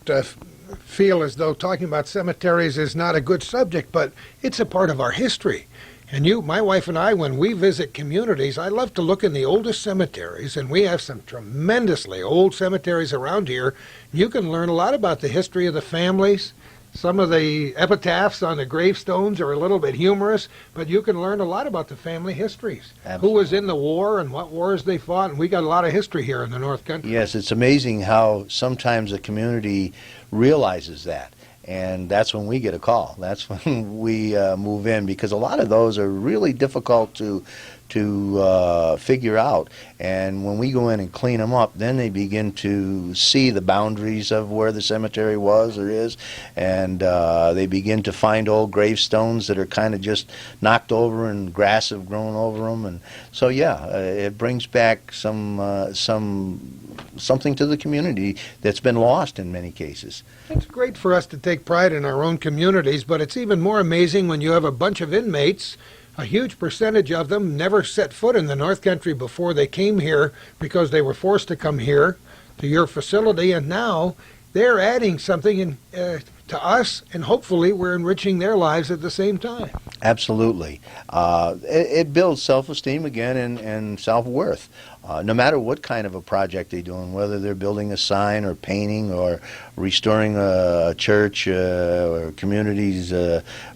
feel as though talking about cemeteries is not a good subject, but it's a part of our history. And my wife and I, when we visit communities, I love to look in the oldest cemeteries, and we have some tremendously old cemeteries around here. You can learn a lot about the history of the families. Some of the epitaphs on the gravestones are a little bit humorous, but you can learn a lot about the family histories. Absolutely. Who was in the war and what wars they fought, and we got a lot of history here in the North Country. Yes, it's amazing how sometimes a community realizes that. And that's when we get a call. That's when we move in, because a lot of those are really difficult to figure out. And when we go in and clean them up, then they begin to see the boundaries of where the cemetery was or is, and they begin to find old gravestones that are kind of just knocked over and grass have grown over them. And so yeah, it brings back something to the community that's been lost in many cases. It's great for us to take pride in our own communities, but it's even more amazing when you have a bunch of inmates. A huge percentage of them never set foot in the North Country before they came here because they were forced to come here to your facility, and now they're adding something to us, and hopefully we're enriching their lives at the same time. Absolutely. It builds self-esteem again and self-worth. No matter what kind of a project they're doing, whether they're building a sign or painting or restoring a church or communities,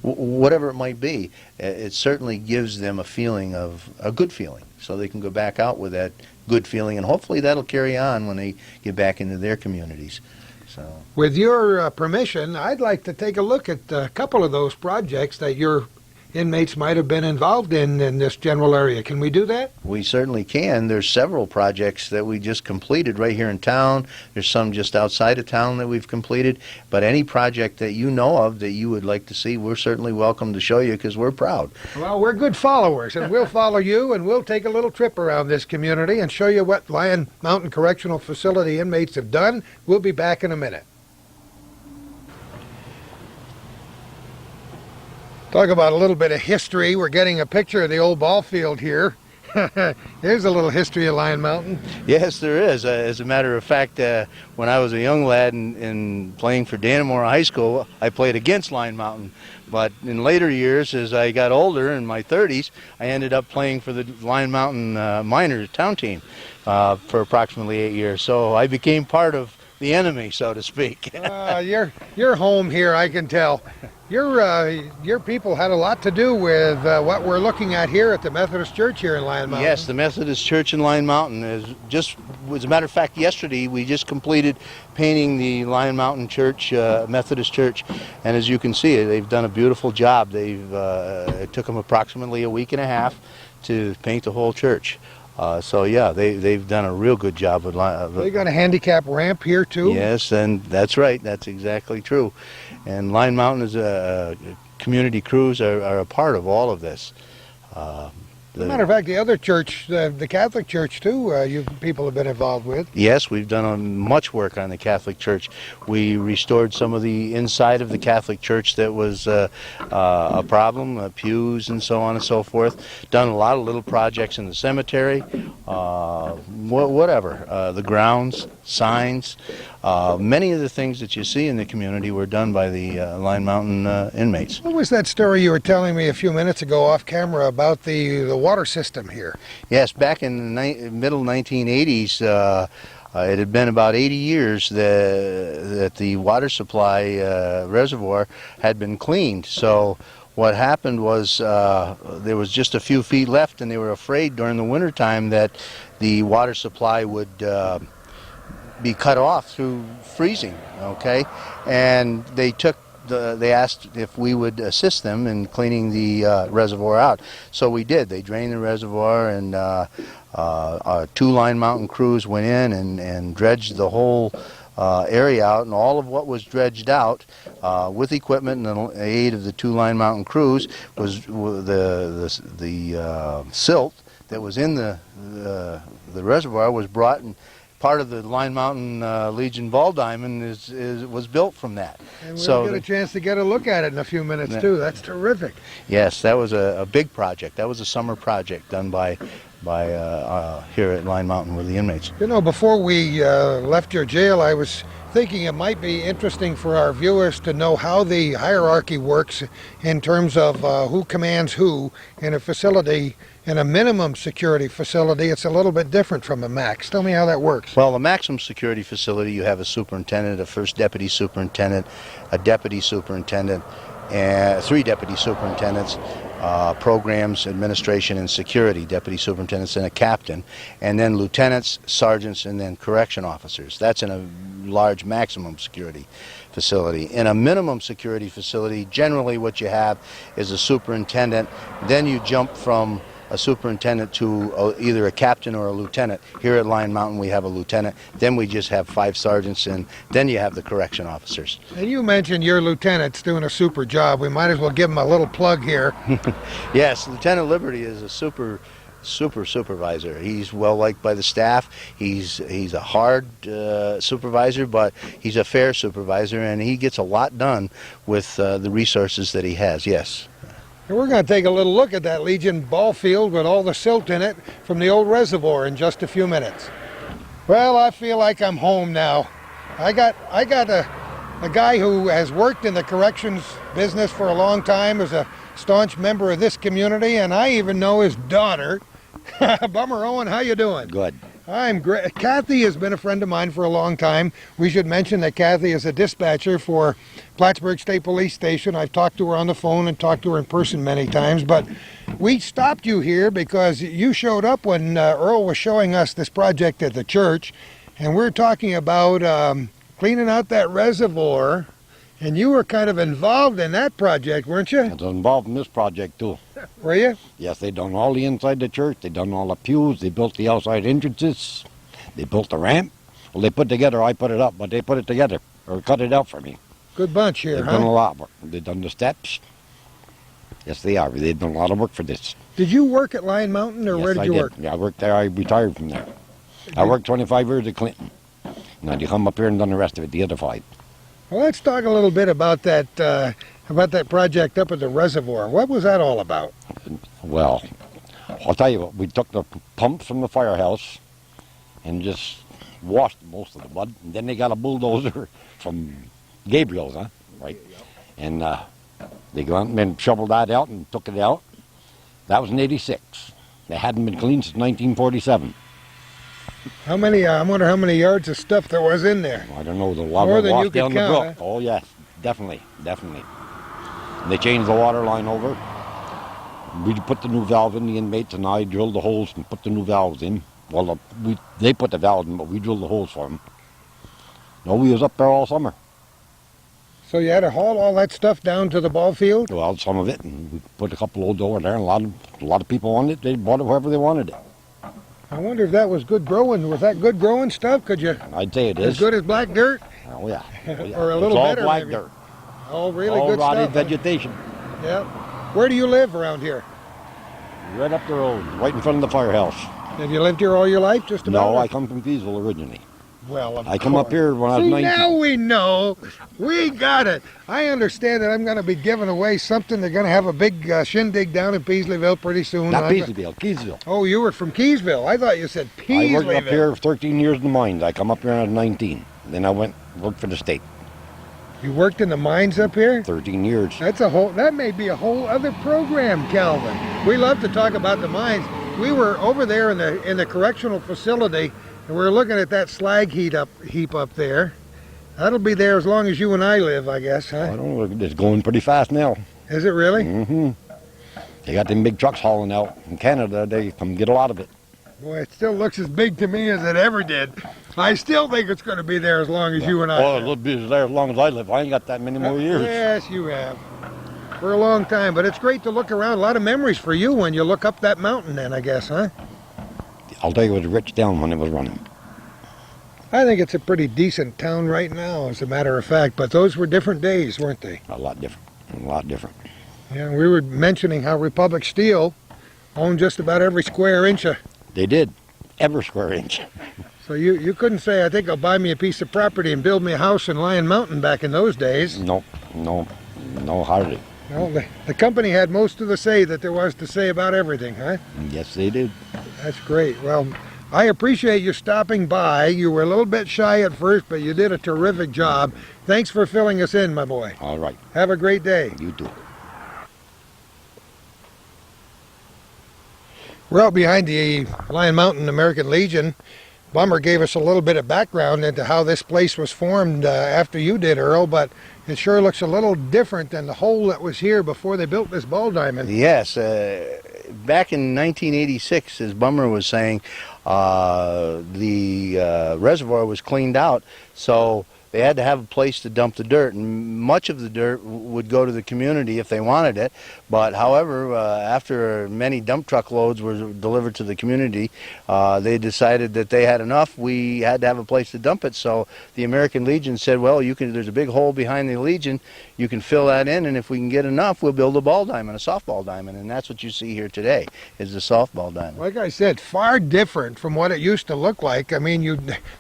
whatever it might be, it certainly gives them a good feeling. So they can go back out with that good feeling, and hopefully that'll carry on when they get back into their communities. So, with your permission, I'd like to take a look at a couple of those projects that your inmates might have been involved in this general area. Can we do that? we certainly can. There's several projects that we just completed right here in town. There's some just outside of town that we've completed. But any project that you know of that you would like to see, we're certainly welcome to show you, because we're proud. Well, we're good followers, and we'll follow you, and we'll take a little trip around this community and show you what Lyon Mountain Correctional Facility inmates have done. We'll be back in a minute. Talk about a little bit of history. We're getting a picture of the old ball field here. There's a little history of Lyon Mountain. Yes, there is. As a matter of fact, when I was a young lad and playing for Dannemora High School, I played against Lyon Mountain. But in later years, as I got older, in my 30s, I ended up playing for the Lyon Mountain Miners town team for approximately 8 years. So I became part of the enemy, so to speak. You're home here, I can tell. Your people had a lot to do with what we're looking at here at the Methodist Church here in Lyon Mountain. Yes, the Methodist Church in Lyon Mountain is just, as a matter of fact, yesterday we just completed painting the Lyon Mountain Church, Methodist Church, and as you can see, they've done a beautiful job. It took them approximately a week and a half to paint the whole church. So yeah, they've done a real good job with They got a handicap ramp here too? Yes, and that's right. That's exactly true. And Lyon Mountain is community crews are a part of all of this. As a matter of fact, the other church, the Catholic Church too, you people have been involved with. Yes, we've done much work on the Catholic Church. We restored some of the inside of the Catholic Church that was a problem, pews and so on and so forth. Done a lot of little projects in the cemetery, whatever, the grounds, signs. Many of the things that you see in the community were done by the Lyon Mountain inmates. What was that story you were telling me a few minutes ago off camera about the water system here? Yes, back in the middle 1980s, it had been about 80 years that the water supply reservoir had been cleaned. So what happened was there was just a few feet left, and they were afraid during the wintertime that the water supply would be cut off through freezing, okay? And they asked if we would assist them in cleaning the reservoir out. So we did. They drained the reservoir, and two Lyon Mountain crews went in and dredged the whole area out, and all of what was dredged out with equipment and the aid of the two Lyon Mountain crews was the silt that was in the reservoir was brought and part of the Lyon Mountain Legion Ball Diamond was built from that. And we'll So get a chance to get a look at it in a few minutes too. That's terrific. yes, that was a big project. That was a summer project done by here at Lyon Mountain with the inmates. You know, before we left your jail, I was thinking it might be interesting for our viewers to know how the hierarchy works in terms of who commands who in a facility. In a minimum security facility, it's a little bit different from a max. Tell me how that works. Well, the maximum security facility, you have a superintendent, a first deputy superintendent, a deputy superintendent, and 3 deputy superintendents, programs, administration, and security, deputy superintendents, and a captain, and then lieutenants, sergeants, and then correction officers. That's in a large maximum security facility. In a minimum security facility, generally what you have is a superintendent, then you jump from a superintendent to either a captain or a lieutenant. Here at Lyon Mountain we have a lieutenant, then we just have 5 sergeants, and then you have the correction officers. And you mentioned your lieutenant's doing a super job. We might as well give him a little plug here. Yes, Lieutenant Liberty is a super supervisor. He's well liked by the staff. He's a hard supervisor, but he's a fair supervisor, and he gets a lot done with the resources that he has. Yes. And we're going to take a little look at that Legion ball field with all the silt in it from the old reservoir in just a few minutes. Well, I feel like I'm home now. I got a guy who has worked in the corrections business for a long time, is a staunch member of this community, and I even know his daughter. Bummer Owen, how you doing? Good. I'm great. Kathy has been a friend of mine for a long time. We should mention that Kathy is a dispatcher for Plattsburgh State Police Station. I've talked to her on the phone and talked to her in person many times, but we stopped you here because you showed up when Earl was showing us this project at the church, and we're talking about cleaning out that reservoir, and you were kind of involved in that project, weren't you? I was involved in this project too. Were you? Yes, they done all the inside the church. They done all the pews. They built the outside entrances. They built the ramp. Well, they put together. I put it up, but they put it together or cut it out for me. Good bunch here, They've huh? done a lot of work. They've done the steps. Yes, they are. They've done a lot of work for this. Did you work at Lyon Mountain, or Yes, where did you work? Yeah, I worked there. I retired from there. I worked 25 years at Clinton. Now you come up here and done the rest of it, the other 5. Well, let's talk a little bit about that project up at the reservoir. What was that all about? Well, I'll tell you what. We took the pumps from the firehouse and just washed most of the mud. And then they got a bulldozer from Gabriel's, huh? Right. And they go out and then shoveled that out and took it out. That was in '86. They hadn't been cleaned since 1947. How many? I wonder how many yards of stuff there was in there. I don't know. The water More than you washed could down the count, brook. Oh yes, definitely. And they changed the water line over. We put the new valve in, the inmates and I drilled the holes and put the new valves in. Well, they put the valves in, but we drilled the holes for them. No, we was up there all summer. So you had to haul all that stuff down to the ball field? Well, some of it, and we put a couple loads over there, and a lot of people wanted it. They bought it wherever they wanted it. I wonder if that was good growing. Was that good growing stuff? Could you? I'd say it is. As good as black dirt? Oh yeah. Oh, yeah. Or a little it's all better, black maybe. dirt. Oh, really all good rotted stuff. Huh? vegetation. Yeah. Where do you live around here? Right up the road, right in front of the firehouse. Have you lived here all your life, just about? No, I come from Feesville originally. Well, I come up here when I was See, 19. now we know. We got it. I understand that I'm going to be giving away something. They're going to have a big shindig down in Peasleyville pretty soon. Not Peasleyville, Keysville. Oh, you were from Keysville. I thought you said Peasleyville. I worked up here 13 years in the mines. I come up here when I was 19. Then I worked for the state. You worked in the mines up here? 13 years. That may be a whole other program, Calvin. We love to talk about the mines. We were over there in the correctional facility, and we were looking at that slag heap up there. That'll be there as long as you and I live, I guess, huh? I don't know. It's going pretty fast now. Is it really? Mm-hmm. They got them big trucks hauling out from Canada. They come get a lot of it. Boy, it still looks as big to me as it ever did. I still think it's going to be there as long as you and I Oh, live. it'll be there as long as I live. I ain't got that many more years. Yes, you have. For a long time. But it's great to look around. A lot of memories for you when you look up that mountain then, I guess, huh? I'll tell you, it was a rich town when it was running. I think it's a pretty decent town right now, as a matter of fact. But those were different days, weren't they? A lot different. A lot different. Yeah, we were mentioning how Republic Steel owned just about every square inch of... They did. Every square inch. So you couldn't say, I think I'll buy me a piece of property and build me a house in Lyon Mountain back in those days. No, hardly. Well, the company had most of the say that there was to say about everything, huh? Yes, they did. That's great. Well, I appreciate you stopping by. You were a little bit shy at first, but you did a terrific job. Thanks for filling us in, my boy. All right. Have a great day. You too. We're out behind the Lyon Mountain American Legion. Bummer gave us a little bit of background into how this place was formed after you did, Earl, but it sure looks a little different than the hole that was here before they built this ball diamond. Yes, back in 1986, as Bummer was saying, the reservoir was cleaned out, so they had to have a place to dump the dirt, and much of the dirt would go to the community if they wanted it. But however, after many dump truck loads were delivered to the community, they decided that they had enough. We had to have a place to dump it, so the American Legion said, well, there's a big hole behind the Legion, you can fill that in, and if we can get enough, we'll build a ball diamond, a softball diamond, and that's what you see here today, is the softball diamond. Like I said, far different from what it used to look like. I mean,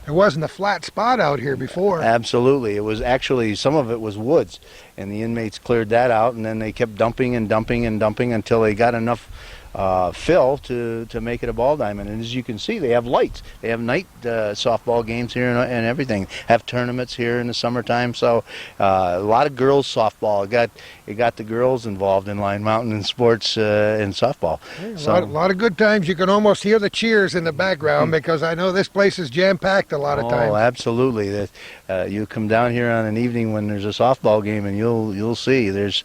there wasn't a flat spot out here before. Absolutely. It was actually, some of it was woods, and the inmates cleared that out, and then they kept dumping and dumping and dumping until they got enough fill to make it a ball diamond. And as you can see, they have lights. They have night softball games here and everything. Have tournaments here in the summertime. So a lot of girls softball. It got the girls involved in Lyon Mountain in sports and softball. Yeah, a lot of good times. You can almost hear the cheers in the background because I know this place is jam-packed a lot of times. Oh, absolutely. You come down here on an evening when there's a softball game, and you'll see there's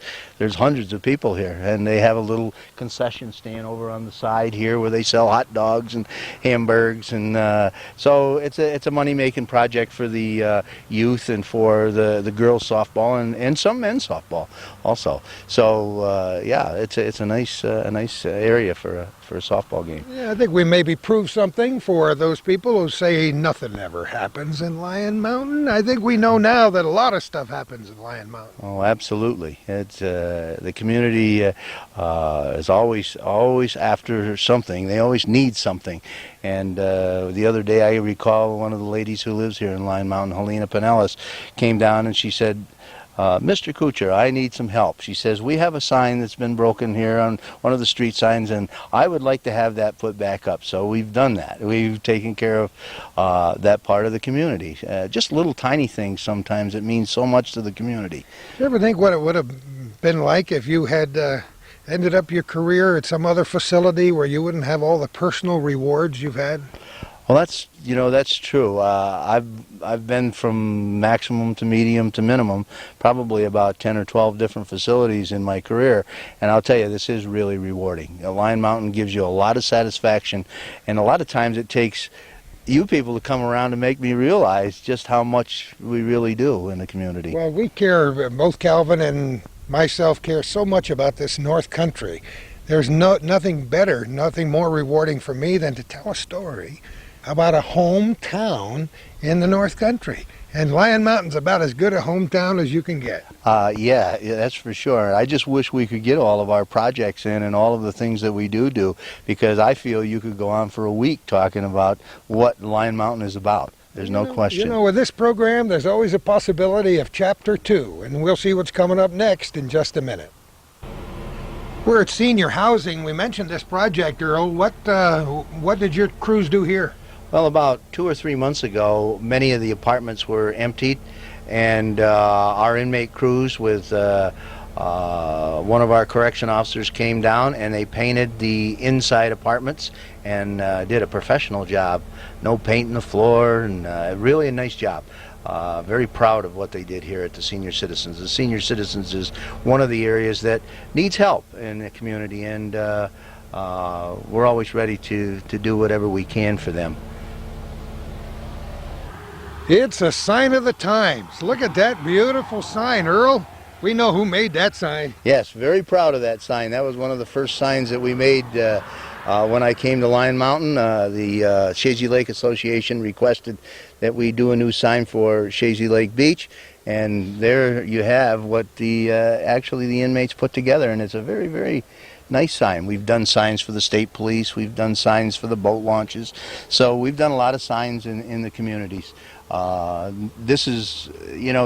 hundreds of people here, and they have a little concession stand over on the side here where they sell hot dogs and hamburgers, and so it's a money-making project for the youth and for the girls softball and some men's softball also. So yeah, it's a nice area for a softball game. Yeah, I think we maybe prove something for those people who say nothing ever happens in Lyon Mountain. I think we know now that a lot of stuff happens in Lyon Mountain. Oh, absolutely. It's the community is always after something. They always need something. And the other day, I recall one of the ladies who lives here in Lyon Mountain, Helena Pinellas, came down and she said, Mr. Kuchar, I need some help. She says, we have a sign that's been broken here on one of the street signs, and I would like to have that put back up. So we've done that. We've taken care of that part of the community. Just little tiny things sometimes that mean so much to the community. Do you ever think what it would have been like if you had ended up your career at some other facility where you wouldn't have all the personal rewards you've had? Well, that's true. I've been from maximum to medium to minimum, probably about 10 or 12 different facilities in my career, and I'll tell you, this is really rewarding. Lyon Mountain gives you a lot of satisfaction, and a lot of times it takes you people to come around to make me realize just how much we really do in the community. Well, we care, both Calvin and myself care so much about this North Country. There's nothing better, nothing more rewarding for me than to tell a story about a hometown in the North Country. And Lyon Mountain's about as good a hometown as you can get. Yeah, that's for sure. I just wish we could get all of our projects in and all of the things that we do, because I feel you could go on for a week talking about what Lyon Mountain is about. There's no question. You know, with this program, there's always a possibility of Chapter 2, and we'll see what's coming up next in just a minute. We're at senior housing. We mentioned this project, Earl. What did your crews do here? Well, about 2 or 3 months ago, many of the apartments were emptied, and our inmate crews with one of our correction officers came down and they painted the inside apartments and did a professional job. No paint in the floor, and really a nice job. Very proud of what they did here at the Senior Citizens. The Senior Citizens is one of the areas that needs help in the community, and we're always ready to do whatever we can for them. It's a sign of the times. Look at that beautiful sign, Earl. We know who made that sign. Yes, very proud of that sign. That was one of the first signs that we made when I came to Lyon Mountain. The Chazy Lake Association requested that we do a new sign for Chazy Lake Beach, and there you have what actually the inmates put together, and it's a very, very nice sign. We've done signs for the state police. We've done signs for the boat launches. So we've done a lot of signs in the communities. This is,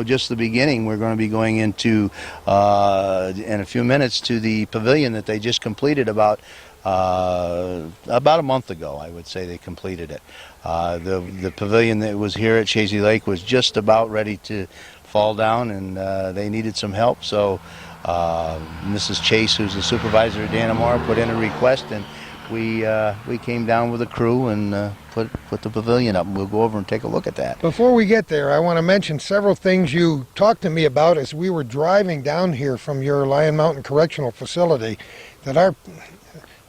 just the beginning. We're going to be going into, in a few minutes, to the pavilion that they just completed about a month ago, I would say they completed it. The pavilion that was here at Chazy Lake was just about ready to fall down, and they needed some help. So Mrs. Chase, who's the supervisor at Dannemora, put in a request, and we came down with a crew and put the pavilion up, and we'll go over and take a look at that. Before we get there, I want to mention several things you talked to me about as we were driving down here from your Lyon Mountain Correctional Facility that our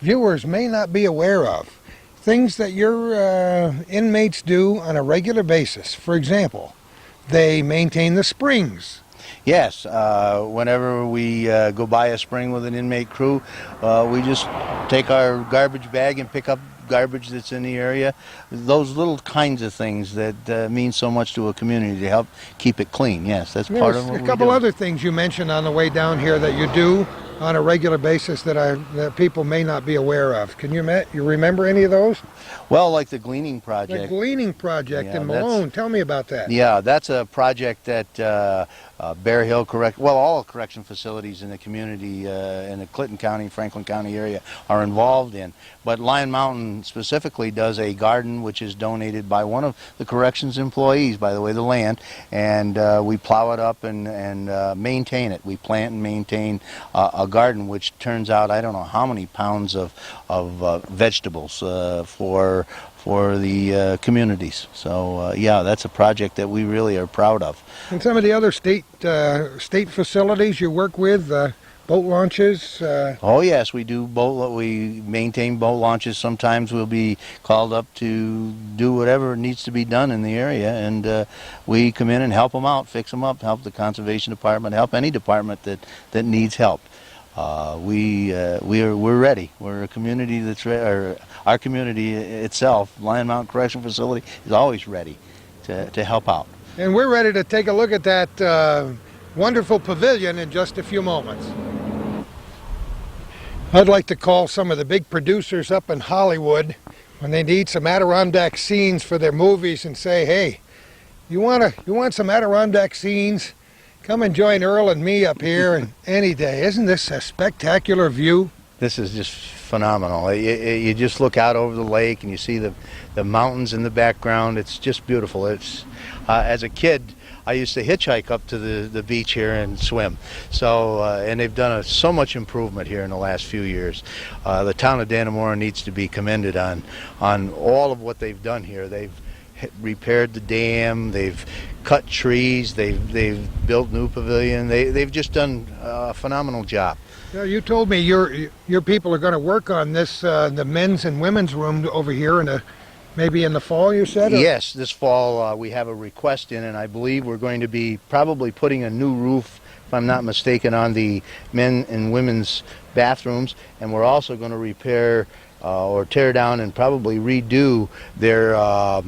viewers may not be aware of. Things that your inmates do on a regular basis. For example, they maintain the springs. Yes, whenever we go by a spring with an inmate crew, we just take our garbage bag and pick up garbage that's in the area. Those little kinds of things that mean so much to a community to help keep it clean. Yes, that's part of what we do. A couple other things you mentioned on the way down here that you do on a regular basis that people may not be aware of. Can you remember any of those? Well, like the Gleaning Project. The Gleaning Project in Malone. Tell me about that. Yeah, that's a project that Bear Hill all correction facilities in the community in the Clinton County, Franklin County area are involved in. But Lyon Mountain specifically does a garden which is donated by one of the corrections employees, by the way, the land, and we plow it up and maintain it. We plant and maintain a garden which turns out I don't know how many pounds of vegetables for the communities. So yeah, that's a project that we really are proud of. And some of the other state facilities you work with, boat launches? Oh yes, we do we maintain boat launches. Sometimes we'll be called up to do whatever needs to be done in the area, and we come in and help them out, fix them up, help the conservation department, help any department that needs help. We're ready. We're a community that's our community itself, Lyon Mountain Correctional Facility, is always ready to help out. And we're ready to take a look at that wonderful pavilion in just a few moments. I'd like to call some of the big producers up in Hollywood when they need some Adirondack scenes for their movies and say, hey, you want some Adirondack scenes? Come and join Earl and me up here any day. Isn't this a spectacular view? This is just phenomenal. You just look out over the lake and you see the mountains in the background. It's just beautiful. It's as a kid, I used to hitchhike up to the beach here and swim. So and they've done so much improvement here in the last few years. The town of Dannemora needs to be commended on all of what they've done here. They've repaired the dam, they've cut trees, they've built new pavilion. They've just done a phenomenal job. Now, you told me your people are going to work on this, the men's and women's room over here maybe in the fall, you said? Yes, this fall we have a request in, and I believe we're going to be probably putting a new roof, if I'm not mistaken, on the men and women's bathrooms, and we're also going to repair or tear down and probably redo their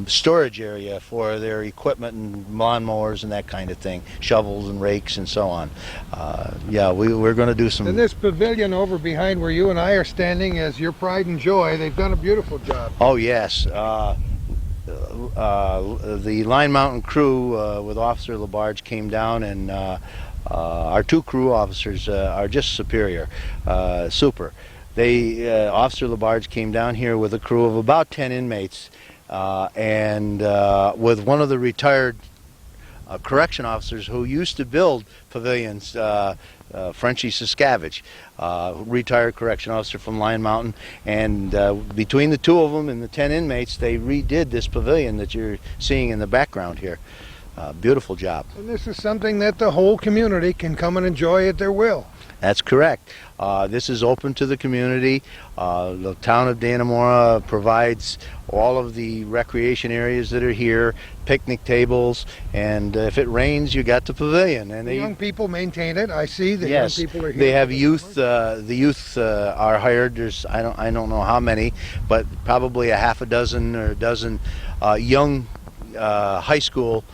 storage area for their equipment and lawnmowers and that kind of thing, shovels and rakes and so on. Yeah, we're going to do some. And this pavilion over behind where you and I are standing is your pride and joy. They've done a beautiful job. Oh yes. The Lyon Mountain crew with Officer Labarge came down, and our two crew officers are just superior, super. Officer Labarge came down here with a crew of about 10 inmates, and with one of the retired correction officers who used to build pavilions, Frenchie Siskavich, retired correction officer from Lyon Mountain, and between the two of them and the 10 inmates, they redid this pavilion that you're seeing in the background here. Beautiful job. And this is something that the whole community can come and enjoy at their will. That's correct. This is open to the community. The town of Dannemora provides all of the recreation areas that are here, picnic tables, and if it rains, you got the pavilion. And the young people maintain it. I see the yes, young people are here. They have youth. The youth are hired. There's I don't know how many, but probably a half a dozen or a dozen young high school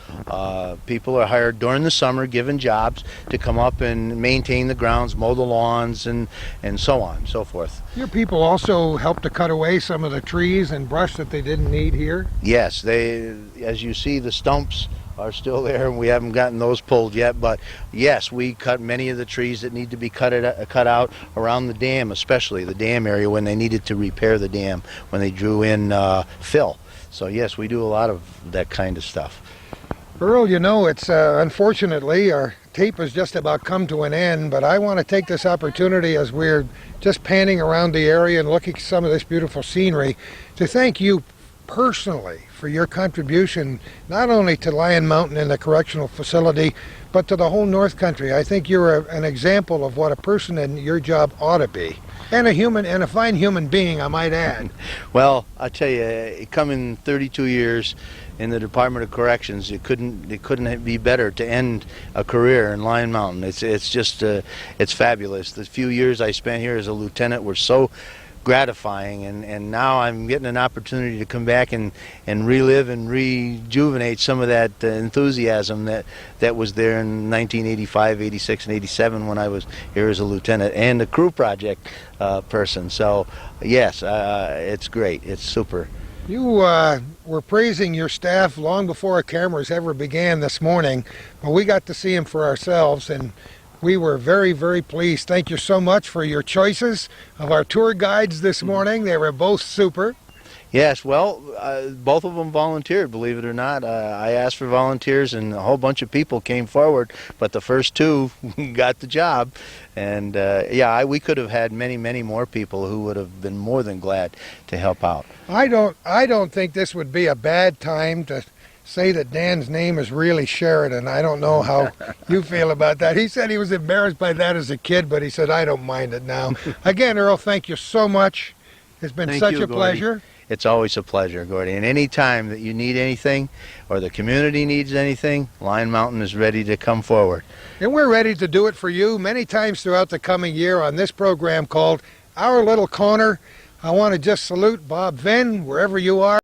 people are hired during the summer, given jobs to come up and maintain the grounds, mow the lawns, and so on and so forth. Your people also help to cut away some of the trees and brush that they didn't need here? Yes, as you see, the stumps are still there, and we haven't gotten those pulled yet. But yes, we cut many of the trees that need to be cut out around the dam, especially the dam area when they needed to repair the dam when they drew in fill. So yes, we do a lot of that kind of stuff. Earl, you know, it's unfortunately our tape has just about come to an end, but I want to take this opportunity as we're just panning around the area and looking at some of this beautiful scenery to thank you personally for your contribution not only to Lyon Mountain and the correctional facility, but to the whole North Country. I think you're an example of what a person in your job ought to be. And a fine human being, I might add. Well, I tell you, coming 32 years in the Department of Corrections, it couldn't be better to end a career in Lyon Mountain. It's just it's fabulous. The few years I spent here as a lieutenant were so gratifying, and now I'm getting an opportunity to come back and relive and rejuvenate some of that enthusiasm that was there in 1985, 86, and 87 when I was here as a lieutenant and a crew project person. So yes, it's great. It's super. You were praising your staff long before our cameras ever began this morning, but we got to see them for ourselves, and we were very, very pleased. Thank you so much for your choices of our tour guides this morning. They were both super. Yes, well, both of them volunteered, believe it or not. I asked for volunteers, and a whole bunch of people came forward, but the first two got the job. And yeah, we could have had many, many more people who would have been more than glad to help out. I don't think this would be a bad time to say that Dan's name is really Sheridan. I don't know how you feel about that. He said he was embarrassed by that as a kid, but he said, I don't mind it now. Again, Earl, thank you so much. It's been such a pleasure. It's always a pleasure, Gordy. And any time that you need anything or the community needs anything, Lyon Mountain is ready to come forward. And we're ready to do it for you many times throughout the coming year on this program called Our Little Corner. I want to just salute Bob Venn, wherever you are.